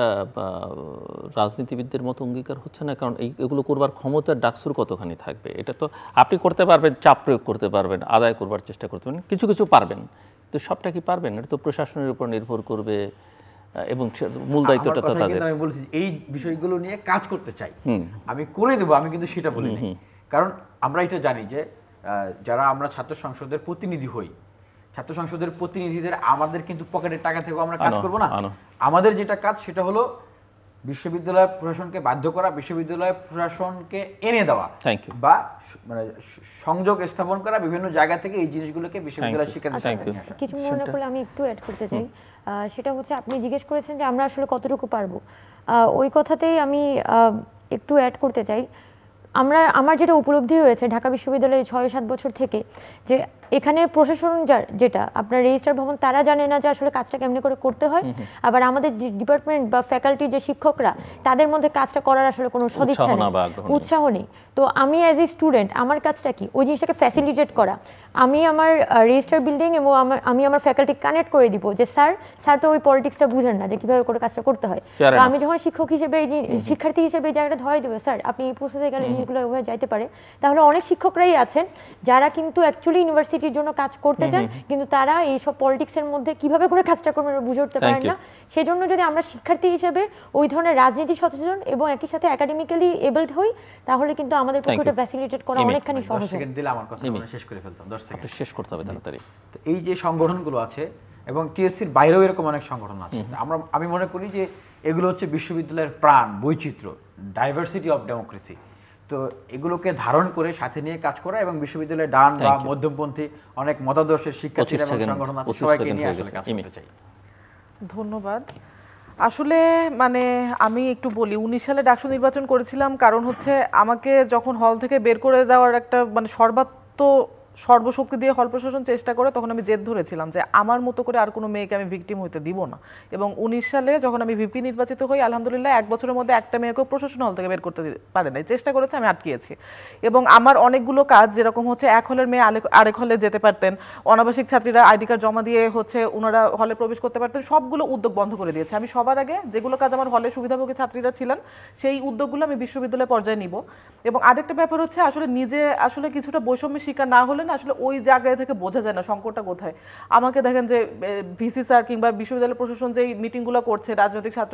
রাজনীতিবিদদের মতো অঙ্গীকার হচ্ছে না? কারণ এগুলো করবার ক্ষমতা ডাকসুর কতখানি থাকবে? এটা তো আপনি করতে পারবেন, চাপ প্রয়োগ করতে পারবেন, আদায় করবার চেষ্টা করতে পারবেন, কিছু কিছু পারবেন, তো সবটা কি পারবেন? এটা তো প্রশাসনের উপর নির্ভর করবে, এবং মূল দায়িত্বটা তো তাদের। আমি বলছি এই বিষয়গুলো নিয়ে কাজ করতে চাই, আমি করে দেবো, আমি কিন্তু সেটা বলি না। কারণ আমরা এটা জানি যে যারা আমরা ছাত্র সংসদের প্রতিনিধি হই, ছাত্র সংসদের প্রতিনিধিদের আমাদের কিন্তু পকেটের টাকা থেকেও আমরা কাজ করব না। আমাদের যেটা কাজ সেটা হলো বিশ্ববিদ্যালয় প্রশাসনকে বাধ্য করা, বিশ্ববিদ্যালয় প্রশাসনকে এনে দেওয়া, বা মানে সংযোগ স্থাপন করা বিভিন্ন জায়গা থেকে এই জিনিসগুলোকে বিশ্ববিদ্যালয় শিক্ষার্থীদের নিয়ে আসা। কিছু মনে করলে আমি একটু অ্যাড করতে চাই, সেটা হচ্ছে আপনি জিজ্ঞেস করেছেন যে আমরা আসলে কতটুকু পারবো, ওই কথাতেই আমি একটু অ্যাড করতে চাই। আমার যেটা উপলব্ধি হয়েছে ঢাকা বিশ্ববিদ্যালয়ে 6-7 বছর থেকে, যে এখানে প্রশাসন যেটা আপনার রেজিস্ট্রার ভবন, তারা জানে না যে আসলে কাজটা কেমনে করে করতে হয়, আবার আমাদের ডিপার্টমেন্ট বা ফ্যাকাল্টি যে শিক্ষকরা, তাদের মধ্যে কাজটা করার আসলে কোনো সদিচ্ছা নেই, উৎসাহ নেই। তো আমি অ্যাজ এ স্টুডেন্ট আমার কাজটা কি, ওই জিনিসটাকে ফ্যাসিলিটেট করা। আমি আমার রেজিস্ট্রার বিল্ডিং এবং আমি আমার ফ্যাকাল্টি কানেক্ট করে দিব যে স্যার তো ওই পলিটিক্সটা বুঝেন না যে কীভাবে করে কাজটা করতে হয়। তো আমি যখন শিক্ষক হিসেবে শিক্ষার্থী হিসেবে এই জায়গাটা ধরাই দেবো, স্যার আপনি এই প্রসেসে গেলে জিনিসগুলো ওইভাবে যাইতে পারে, তাহলে অনেক শিক্ষকরাই আছেন যারা কিন্তু অ্যাকচুয়ালি ইউনিভার্সিটির জন্য কাজ করতে চান, কিন্তু তারা এইসব পলিটিক্সের মধ্যে কিভাবে করে কাজটা করবেন বুঝে উঠতে পারেন না। সেই জন্য যদি আমরা শিক্ষার্থী হিসেবে ওই ধরনের রাজনীতি সচেতন এবং একই সাথে একাডেমিক্যালি এবলড হই, তাহলে কিন্তু আমাদের পক্ষে এটা ফ্যাসিলিটেট করা অনেকখানি সহজ হয়। সেকেন্ড দিলে আমার কথা শেষ করে ফেলতাম, 10 সেকেন্ড শেষ করতে হবে তাড়াতাড়ি। তো এই যে সংগঠনগুলো আছে, এবং টিএসসির বাইরেও এরকম অনেক সংগঠন আছে, আমি মনে করি যে এগুলো হচ্ছে বিশ্ববিদ্যালয়ের প্রাণ, বৈচিত্র্য, ডাইভার্সিটি অফ ডেমোক্রেসি। তো এগুলোকে ধারণ করে সাথে নিয়ে কাজ করা, এবং বিশ্ববিদ্যালয়ের ডান বা মধ্যমপন্থী অনেক মতাদর্শের শিক্ষার্থীরা এবং সংগঠন আছে, সবাইকে নিয়ে আসলে কাজ করতে চাই। ধন্যবাদ। আসলে মানে আমি একটু বলি, 19 সালে ডাকসু নির্বাচন করেছিলাম, কারণ হচ্ছে আমাকে যখন হল থেকে বের করে দেওয়ার একটা মানে সর্বশক্তি দিয়ে হল প্রশাসন চেষ্টা করে, তখন আমি জেদ ধরেছিলাম যে আমার মতো করে আর কোনো মেয়েকে আমি ভিকটিম হতে দিব না। এবং 19 সালে যখন আমি ভিপি নির্বাচিত হই, আলহামদুলিল্লাহ 1 বছরের মধ্যে একটা মেয়েকেও প্রশাসন হল থেকে বের করতে পারে নাই, চেষ্টা করেছে, আমি আটকিয়েছি। এবং আমার অনেকগুলো কাজ, যেরকম হচ্ছে এক হলের মেয়ে আরেক হলে যেতে পারতেন, অনাবাসিক ছাত্রীরা আইডি কার্ড জমা দিয়ে হচ্ছে ওনারা হলে প্রবেশ করতে পারতেন, সবগুলো উদ্যোগ বন্ধ করে দিয়েছে। আমি সবার আগে যেগুলো কাজ আমার হলে সুবিধাভোগী ছাত্রীরা ছিলেন, সেই উদ্যোগগুলো আমি বিশ্ববিদ্যালয় পর্যায়ে নিব। এবং আরেকটা ব্যাপার হচ্ছে, আসলে নিজে আসলে কিছুটা বৈষম্যের শিকার না হলে না আসলে ওই জায়গায় থেকে বোঝা যায় না সংকটটা কোথায়। আমাকে দেখেন যে ভিসি স্যার কিংবা বিশ্ববিদ্যালয় প্রশাসন যেই মিটিংগুলো করছে, রাজনৈতিক ছাত্র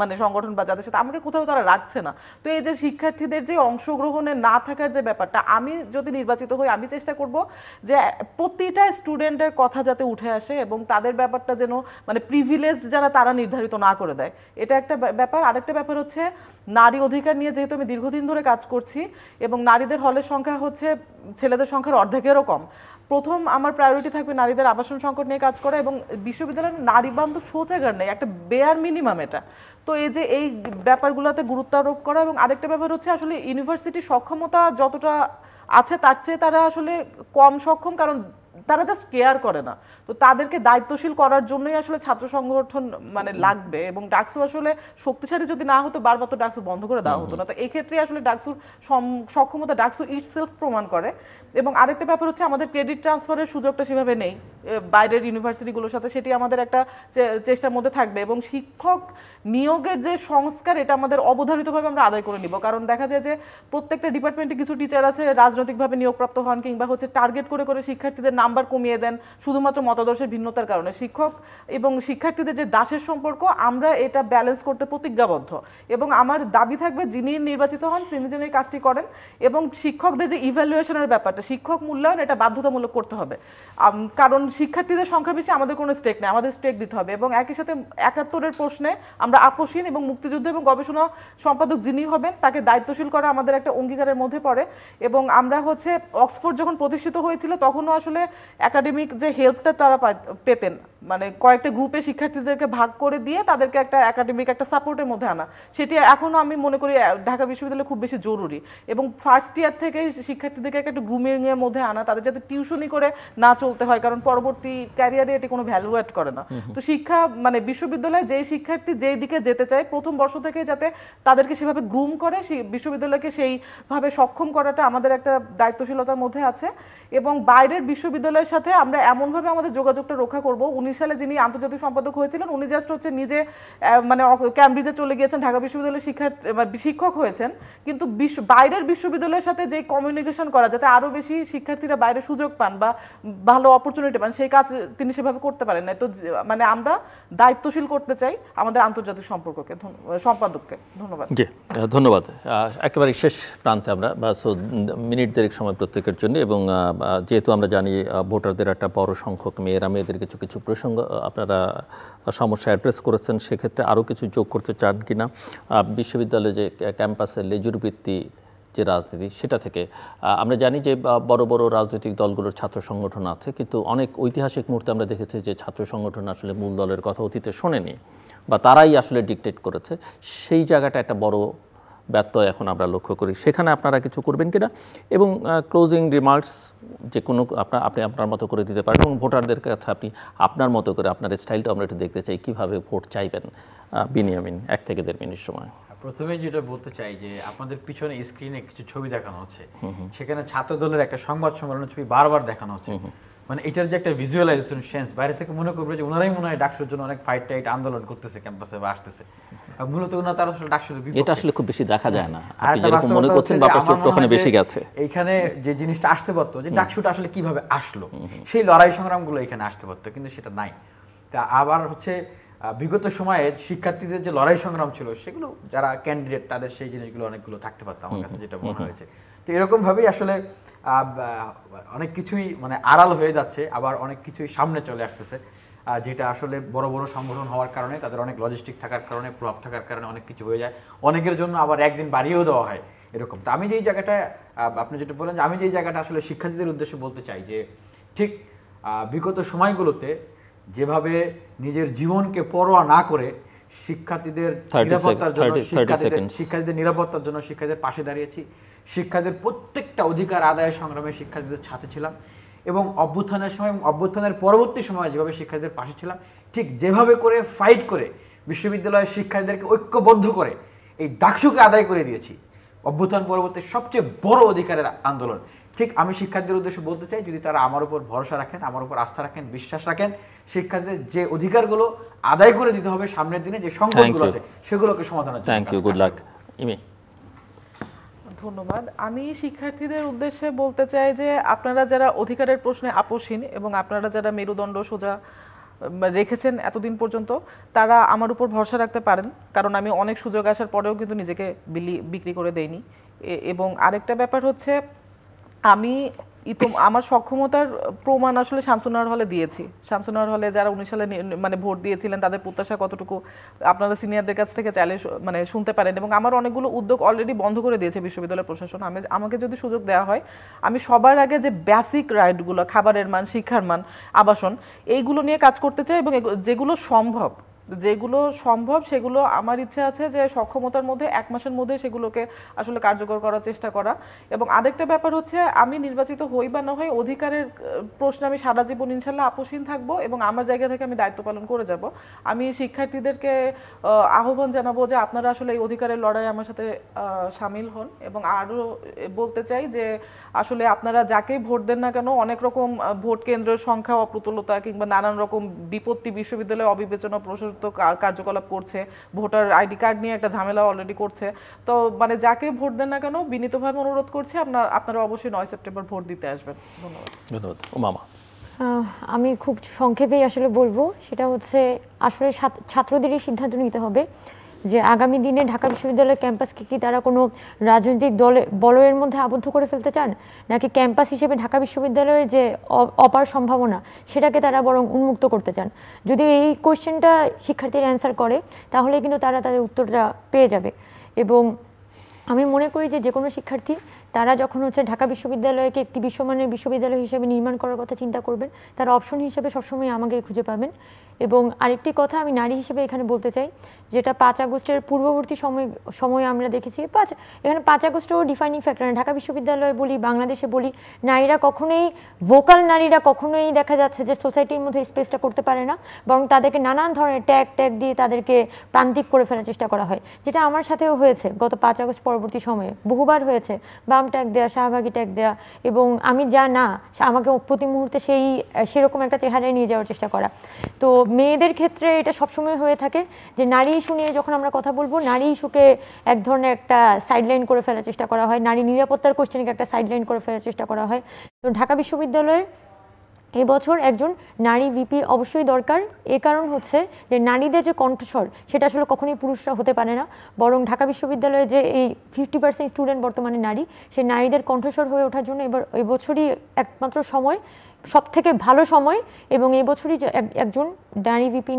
মানে সংগঠন বা যাদের সাথে, আমাকে কোথাও তারা রাখছে না। তো এই যে শিক্ষার্থীদের যে অংশগ্রহণে না থাকার যে ব্যাপারটা, আমি যদি নির্বাচিত হই, আমি চেষ্টা করব যে প্রতিটা স্টুডেন্টের কথা যাতে উঠে আসে, এবং তাদের ব্যাপারটা যেন মানে প্রিভিলেজড যারা, তারা নির্ধারিত না করে দেয়। এটা একটা ব্যাপার। আরেকটা ব্যাপার হচ্ছে নারী অধিকার নিয়ে, যেহেতু আমি দীর্ঘদিন ধরে কাজ করছি, এবং নারীদের হলের সংখ্যা হচ্ছে ছেলেদের সংখ্যার অর্ধেকেরও কম, প্রথম আমার প্রায়োরিটি থাকবে নারীদের আবাসন সংকট নিয়ে কাজ করা, এবং বিশ্ববিদ্যালয়ের নারী বান্ধব শৌচাগার নেই, একটা বেয়ার মিনিমাম এটা। তো এই যে এই ব্যাপারগুলোতে গুরুত্ব আরোপ করা। এবং আরেকটা ব্যাপার হচ্ছে, আসলে ইউনিভার্সিটির সক্ষমতা যতটা আছে তার চেয়ে তারা আসলে কম সক্ষম, কারণ তারা জাস্ট কেয়ার করে না। তো তাদেরকে দায়িত্বশীল করার জন্যই আসলে ছাত্র সংগঠন মানে লাগবে, এবং ডাকসু আসলে শক্তিশালী যদি না হতো বারবার তো ডাকসু বন্ধ করে দেওয়া হতো না। তো এই ক্ষেত্রে আসলে ডাকসুর সক্ষমতা ডাকসু ইটসেলফ প্রমাণ করে। এবং আরেকটা ব্যাপার হচ্ছে আমাদের ক্রেডিট ট্রান্সফারের সুযোগটা সেভাবে নেই বাইরের ইউনিভার্সিটিগুলোর সাথে, সেটি আমাদের একটা চেষ্টার মধ্যে থাকবে। এবং শিক্ষক নিয়োগের যে সংস্কার এটা আমাদের অবধারিতভাবে আমরা আদায় করে নিব, কারণ দেখা যায় যে প্রত্যেকটা ডিপার্টমেন্টে কিছু টিচার আছে রাজনৈতিকভাবে নিয়োগপ্রাপ্ত হন কিংবা হচ্ছে টার্গেট করে করে শিক্ষার্থীদের নাম্বার কমিয়ে দেন শুধুমাত্র মতাদর্শের ভিন্নতার কারণে। শিক্ষক এবং শিক্ষার্থীদের যে দাসের সম্পর্ক আমরা এটা ব্যালেন্স করতে প্রতিজ্ঞাবদ্ধ, এবং আমার দাবি থাকবে যিনি নির্বাচিত হন তিনি যেন এই কাজটি করেন। এবং শিক্ষকদের যে ইভ্যালুয়েশনের ব্যাপারটা, শিক্ষক মূল্যায়ন এটা বাধ্যতামূলক করতে হবে, কারণ শিক্ষার্থীদের সংখ্যা বেশি, আমাদের কোনো স্টেক নেই, আমাদের স্টেক দিতে হবে। এবং একই সাথে ৭১-এর প্রশ্নে আমরা আপোষহীন, এবং মুক্তিযুদ্ধ এবং গবেষণা সম্পাদক যিনি হবেন তাকে দায়িত্বশীল করা আমাদের একটা অঙ্গীকারের মধ্যে পড়ে। এবং আমরা হচ্ছে অক্সফোর্ড যখন প্রতিষ্ঠিত হয়েছিল তখনও আসলে একাডেমিক যে হেল্পটা তারা পেতেন, মানে কয়েকটা গ্রুপে শিক্ষার্থীদেরকে ভাগ করে দিয়ে তাদেরকে একটা একাডেমিক একটা সাপোর্টের মধ্যে আনা, সেটি এখনও আমি মনে করি ঢাকা বিশ্ববিদ্যালয়ে খুব বেশি জরুরি। এবং ফার্স্ট ইয়ার থেকে শিক্ষার্থীদেরকে একটা গ্রুমিংয়ের মধ্যে আনা, তাদের যাতে টিউশনি করে না চলতে হয়, কারণ পরবর্তী ক্যারিয়ারে এটি কোনো ভ্যালু অ্যাড করে না। তো শিক্ষা মানে বিশ্ববিদ্যালয়ে যেই শিক্ষার্থী যেই দিকে যেতে চায় প্রথম বর্ষ থেকে যাতে তাদেরকে সেভাবে গ্রুম করে, সেই বিশ্ববিদ্যালয়কে সেইভাবে সক্ষম করাটা আমাদের একটা দায়িত্বশীলতার মধ্যে আছে। এবং বাইরের বিশ্ববিদ্যালয়ের সাথে আমরা এমনভাবে আমাদের যোগাযোগটা রক্ষা করব। 19 সালে যিনি আন্তর্জাতিক সম্পাদক হয়েছিলেন উনি জাস্ট হচ্ছে নিজে মানে ক্যামব্রিজে চলে গিয়েছেন, ঢাকা বিশ্ববিদ্যালয়ের শিক্ষক হয়েছেন, কিন্তু বাইরের বিশ্ববিদ্যালয়ের সাথে যে কমিউনিকেশন করা যাতে আরও বেশি শিক্ষার্থীরা বাইরে সুযোগ পান বা ভালো অপরচুনিটি পান সেই কাজ তিনি সেভাবে করতে পারেন না। তো মানে আমরা দায়িত্বশীল করতে চাই আমাদের আন্তর্জাতিক সম্পাদককে। ধন্যবাদ। জি ধন্যবাদ। একেবারে শেষ প্রান্তে আমরা বা মিনিট দেড়েক সময় প্রত্যেকের জন্য, এবং যেহেতু আমরা জানি ভোটারদের একটা বড় সংখ্যক মেয়েদের কিছু কিছু প্রসঙ্গ আপনারা সমস্যা অ্যাড্রেস করেছেন, সেক্ষেত্রে আরও কিছু যোগ করতে চান কিনা? বিশ্ববিদ্যালয়ে যে ক্যাম্পাসের লেজুর ভিত্তি যে রাজনীতি সেটা থেকে আমরা জানি যে বড় বড় রাজনৈতিক দলগুলোর ছাত্র সংগঠন আছে, কিন্তু অনেক ঐতিহাসিক মুহূর্তে আমরা দেখেছি যে ছাত্র সংগঠন আসলে মূল দলের কথা অতীতে শোনেনি বা তারাই আসলে ডিকটেট করেছে। সেই জায়গাটা একটা বড় ব্যত্যয় এখন আমরা লক্ষ্য করি, সেখানে আপনারা কিছু করবেন কিনা? এবং ক্লোজিং রিমার্কস যে কোনো আপনি আপনার মতো করে দিতে পারেন, এবং ভোটারদের কাছে আপনি আপনার মতো করে আপনার স্টাইলটা আমরা একটু দেখতে চাই, কীভাবে ভোট চাইবেন। বিনিয়ামিন ১ থেকে ১.৫ মিনিট সময়। প্রথমে যেটা বলতে চাই যে আপনাদের পিছনে স্ক্রিনে কিছু ছবি দেখানো হচ্ছে, সেখানে ছাত্র দলের একটা সংবাদ সম্মেলনের ছবি বারবার দেখানো হচ্ছে। মানে এটার যে একটা ভিজুয়ালাইজেশন সেন্স, বাইরে থেকে মনে করবে যে ওনারাই মনে হয় ডাকসুর জন্য অনেক ফাইট টাইট আন্দোলন করতেছে ক্যাম্পাসে বা আসতেছে, মূলত ওনারা তারা আসলে ডাকসুর বিপক্ষে। এটা আসলে খুব বেশি দেখা যায় না, আপনি যেরকম মনে করছেন বা আপনার চোখটা ওখানে বেশি গেছে। এইখানে যে জিনিসটা আসতে পারতো যে ডাকসুটা আসলে কিভাবে আসলো, সেই লড়াই সংগ্রামগুলো এখানে আসতে পারতো, কিন্তু সেটা নাই। তা আবার হচ্ছে বিগত সময়ে শিক্ষার্থীদের যে লড়াই সংগ্রাম ছিল সেগুলো যারা ক্যান্ডিডেট তাদের সেই জিনিসগুলো অনেকগুলো থাকতে পারতো আমার কাছে যেটা মনে হয়েছে। তো এরকমভাবেই আসলে অনেক কিছুই মানে আড়াল হয়ে যাচ্ছে, আবার অনেক কিছুই সামনে চলে আসতেছে, যেটা আসলে বড় বড় সংগঠন হওয়ার কারণে তাদের অনেক লজিস্টিক থাকার কারণে, প্রভাব থাকার কারণে অনেক কিছু হয়ে যায়, অনেকের জন্য আবার একদিন বাড়িয়েও দেওয়া হয় এরকম। তো আমি যেই জায়গাটা আপনি যেটা বলেন যে আমি যেই জায়গাটা আসলে শিক্ষার্থীদের উদ্দেশ্যে বলতে চাই যে ঠিক বিগত সময়গুলোতে যেভাবে নিজের জীবনকে পরোয়া না করে শিক্ষার্থীদের নিরাপত্তার জন্য শিক্ষার্থীদের নিরাপত্তার জন্য শিক্ষার্থীদের পাশে দাঁড়িয়েছি, শিক্ষার্থীদের প্রত্যেকটা অধিকার আদায়ের সংগ্রামে শিক্ষার্থীদের সাথে ছিলাম, এবং অভ্যুত্থানের সময় এবং অভ্যুত্থানের পরবর্তী সময়ে যেভাবে শিক্ষার্থীদের পাশে ছিলাম, ঠিক যেভাবে করে ফাইট করে বিশ্ববিদ্যালয়ের শিক্ষার্থীদেরকে ঐক্যবদ্ধ করে এই ডাকসুকে আদায় করে দিয়েছি, অভ্যুত্থান পরবর্তী সবচেয়ে বড় অধিকারের আন্দোলন। ঠিক আমি শিক্ষার্থীদের উদ্দেশ্যে বলতে চাই, যদি তারা আমার উপর ভরসা রাখেন, আমার উপর আস্থা রাখেন, বিশ্বাস রাখেন, শিক্ষার্থীদের যে অধিকারগুলো আদায় করে দিতে হবে সামনের দিনে যে সংকটগুলো আছে সেগুলোকে সমাধানের জন্য। Thank you, good luck. ইমি। ধন্যবাদ। আমি শিক্ষার্থীদের উদ্দেশ্যে বলতে চাই যে আপনারা যারা অধিকারের প্রশ্নে আপোষহীন এবং আপনারা যারা মেরুদণ্ড সোজা রেখেছেন এতদিন পর্যন্ত, তারা আমার উপর ভরসা রাখতে পারেন, কারণ আমি অনেক সুযোগ আসার পরেও কিন্তু নিজেকে বিক্রি করে দেইনি। এবং আরেকটা ব্যাপার হচ্ছে আমি আমার সক্ষমতার প্রমাণ আসলে শামসুন্নাহার হলে দিয়েছি। শামসুন্নাহার হলে যারা 19 সালে মানে ভোট দিয়েছিলেন তাদের প্রত্যাশা কতটুকু আপনারা সিনিয়রদের কাছ থেকে চাইলে মানে শুনতে পারেন। এবং আমার অনেকগুলো উদ্যোগ অলরেডি বন্ধ করে দিয়েছে বিশ্ববিদ্যালয় প্রশাসন। আমাকে যদি সুযোগ দেওয়া হয় আমি সবার আগে যে বেসিক রাইটগুলো, খাবারের মান, শিক্ষার মান, আবাসন, এইগুলো নিয়ে কাজ করতে চাই, এবং যেগুলো সম্ভব যেগুলো সম্ভব সেগুলো আমার ইচ্ছা আছে যে সক্ষমতার মধ্যে 1 মাসের মধ্যে সেগুলোকে আসলে কার্যকর করার চেষ্টা করা। এবং আরেকটা ব্যাপার হচ্ছে আমি নির্বাচিত হই বা না হই অধিকারের প্রশ্নে আমি সারা জীবন ইনশাল্লাহ আপোষহীন থাকবো এবং আমার জায়গা থেকে আমি দায়িত্ব পালন করে যাব। আমি শিক্ষার্থীদেরকে আহ্বান জানাবো যে আপনারা আসলে এই অধিকারের লড়াই আমার সাথে সামিল হন। এবং আরও বলতে চাই যে আসলে আপনারা যাকেই ভোট দেন না কেন, অনেক রকম ভোট কেন্দ্রের সংখ্যা অপ্রতুলতা কিংবা নানান রকম বিপত্তি বিশ্ববিদ্যালয়ে অবিবেচনা প্রশস্ত কার্যকলাপ করছে, ভোটার আইডি কার্ড নিয়ে একটা ঝামেলা অলরেডি করছে। তো মানে যাকে ভোট দেন না কেন বিনীতভাবে অনুরোধ করছি আপনারা অবশ্যই 9 সেপ্টেম্বর ভোট দিতে আসবেন। ধন্যবাদ। ধন্যবাদ। উমামা। আমি খুব সংক্ষেপেই আসলে বলবো, সেটা হচ্ছে আসলে ছাত্রদেরই সিদ্ধান্ত নিতে হবে যে আগামী দিনে ঢাকা বিশ্ববিদ্যালয়ের ক্যাম্পাসকে কি তারা কোনো রাজনৈতিক বলয়ের মধ্যে আবদ্ধ করে ফেলতে চান, নাকি ক্যাম্পাস হিসেবে ঢাকা বিশ্ববিদ্যালয়ের যে অপার সম্ভাবনা সেটাকে তারা বরং উন্মুক্ত করতে চান। যদি এই কোয়েশ্চেনটা শিক্ষার্থীরা অ্যান্সার করে তাহলে কিন্তু তারা তাদের উত্তরটা পেয়ে যাবে। এবং আমি মনে করি যে কোনো শিক্ষার্থী তারা যখন হচ্ছে ঢাকা বিশ্ববিদ্যালয়কে একটি বিশ্বমানের বিশ্ববিদ্যালয় হিসেবে নির্মাণ করার কথা চিন্তা করবেন, তার অপশন হিসেবে সবসময় আমাকে খুঁজে পাবেন। এবং আরেকটি কথা আমি নারী হিসেবে এখানে বলতে চাই, যেটা 5 আগস্টের পূর্ববর্তী সময় আমরা দেখেছি, এখানে 5 আগস্টও ডিফাইনিং ফ্যাক্টর না। ঢাকা বিশ্ববিদ্যালয়ে বলি, বাংলাদেশে বলি, নারীরা কখনোই ভোকাল নারীরা কখনোই দেখা যাচ্ছে যে সোসাইটির মধ্যে স্পেসটা করতে পারে না, বরং তাদেরকে নানান ধরনের ট্যাগ দিয়ে তাদেরকে প্রান্তিক করে ফেলার চেষ্টা করা হয়, যেটা আমার সাথেও হয়েছে গত 5 আগস্ট পরবর্তী সময়ে বহুবার হয়েছে। বাম ট্যাগ দেওয়া, শাহবাগী ট্যাগ দেওয়া, এবং আমি যা না আমাকে প্রতি মুহূর্তে সেরকম একটা চেহারায় নিয়ে যাওয়ার চেষ্টা করা। তো মেয়েদের ক্ষেত্রে এটা সবসময় হয়ে থাকে যে নারী ইস্যু নিয়ে যখন আমরা কথা বলবো, নারী ইস্যুকে এক ধরনের একটা সাইডলাইন করে ফেলার চেষ্টা করা হয়, নারী নিরাপত্তার কোশ্চেনকে একটা সাইডলাইন করে ফেলার চেষ্টা করা হয়। তো ঢাকা বিশ্ববিদ্যালয়ে এবছর একজন নারী ভিপি অবশ্যই দরকার। এ কারণ হচ্ছে যে নারীদের যে কণ্ঠস্বর সেটা আসলে কখনোই পুরুষরা হতে পারে না, বরং ঢাকা বিশ্ববিদ্যালয়ে যে এই 50% স্টুডেন্ট বর্তমানে নারী, সেই নারীদের কণ্ঠস্বর হয়ে ওঠার জন্য এবছরই একমাত্র সময়, সব থেকে ভালো সময়। এবং এই বছরই একজন নারী ভিপি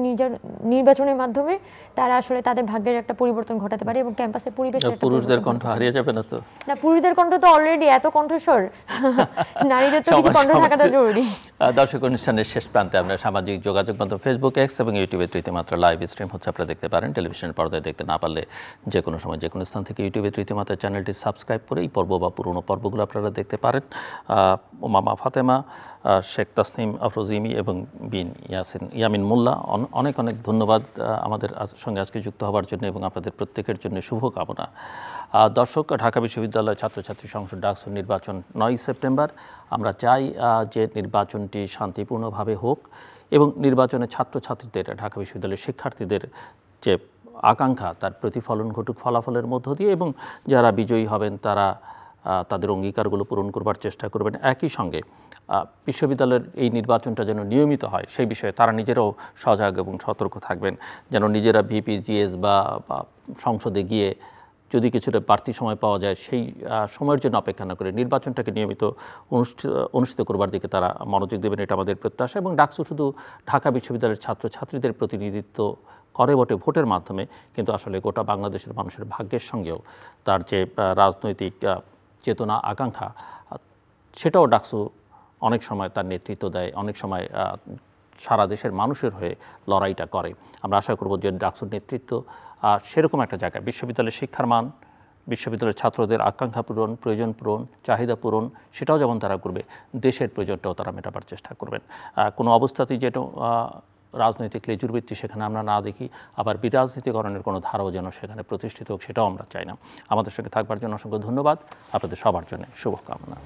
নির্বাচনের মাধ্যমে তারা আসলে তাদের ভাগ্যের একটা পরিবর্তন ঘটাতে পারে এবং ক্যাম্পাসের পরিবেশ। পুরুষদের কণ্ঠ হারিয়ে যাবে না তো? না, পুরুষদের কণ্ঠ তো অলরেডি এত কণ্ঠস্বর, নারীদের তো কিছু কণ্ঠ থাকাটা জরুরি। দর্শক, অনুষ্ঠানের শেষ প্রান্তে আমরা সামাজিক যোগাযোগ মাধ্যম ফেসবুক, এক্স এবং ইউটিউবে তৃতীয়মাত্রা লাইভ স্ট্রিম হচ্ছে, আপনারা দেখতে পারেন। টেলিভিশনের পর্দায় দেখতে না পারলে যে কোনো সময় যে কোনো স্থান থেকে ইউটিউবে তৃতীয়মাত্রা চ্যানেলটি সাবস্ক্রাইব করে এই পর্ব বা পুরনো পর্বগুলো আপনারা দেখতে পারেন। উমামা ফাতেমা, শেখ তাসনিম আফরোজিমি এবং বিন ইয়ামিন মোল্লা, অনেক অনেক ধন্যবাদ আমাদের সঙ্গে আজকে যুক্ত হওয়ার জন্য এবং আপনাদের প্রত্যেকের জন্য শুভকামনা। দর্শক, ঢাকা বিশ্ববিদ্যালয় ছাত্রছাত্রী সংসদ ডাকসু নির্বাচন 9 সেপ্টেম্বর। আমরা চাই যে নির্বাচনটি শান্তিপূর্ণভাবে হোক এবং নির্বাচনে ছাত্রছাত্রীদের, ঢাকা বিশ্ববিদ্যালয়ের শিক্ষার্থীদের যে আকাঙ্ক্ষা তার প্রতিফলন ঘটুক ফলাফলের মধ্য দিয়ে, এবং যারা বিজয়ী হবেন তারা তাদের অঙ্গীকারগুলো পূরণ করবার চেষ্টা করবেন। একই সঙ্গে বিশ্ববিদ্যালয়ের এই নির্বাচনটা যেন নিয়মিত হয় সেই বিষয়ে তারা নিজেরাও সজাগ এবং সতর্ক থাকবেন, যেন নিজেরা ভিপি, জিএস বা সংসদে গিয়ে যদি কিছুটা বাড়তি সময় পাওয়া যায় সেই সময়ের জন্য অপেক্ষা না করে নির্বাচনটাকে নিয়মিত অনুষ্ঠিত করবার দিকে তারা মনোযোগ দেবেন, এটা আমাদের প্রত্যাশা। এবং ডাকসু শুধু ঢাকা বিশ্ববিদ্যালয়ের ছাত্রছাত্রীদের প্রতিনিধিত্ব করে বটে ভোটের মাধ্যমে, কিন্তু আসলে গোটা বাংলাদেশের মানুষের ভাগ্যের সঙ্গেও তার যে রাজনৈতিক চেতনা, আকাঙ্ক্ষা, সেটাও ডাকসু অনেক সময় তার নেতৃত্ব দেয়, অনেক সময় সারা দেশের মানুষের হয়ে লড়াইটা করে। আমরা আশা করব যে ডাকসুর নেতৃত্ব সেরকম একটা জায়গায় বিশ্ববিদ্যালয়ের শিক্ষার মান, বিশ্ববিদ্যালয়ের ছাত্রদের আকাঙ্ক্ষা পূরণ, প্রয়োজন পূরণ, চাহিদা পূরণ, সেটাও যেমন তারা করবে, দেশের প্রয়োজনটাও তারা মেটাবার চেষ্টা করবেন। কোনো অবস্থাতেই যেটা রাজনৈতিক লেজুরবৃত্তি সেখানে আমরা না দেখি, আবার বিরাজনীতিকরণের কোনো ধারাও যেন সেখানে প্রতিষ্ঠিত হোক, সেটাও আমরা চাই না। আমাদের সঙ্গে থাকবার জন্য অসংখ্য ধন্যবাদ। আপনাদের সবার জন্য শুভকামনা।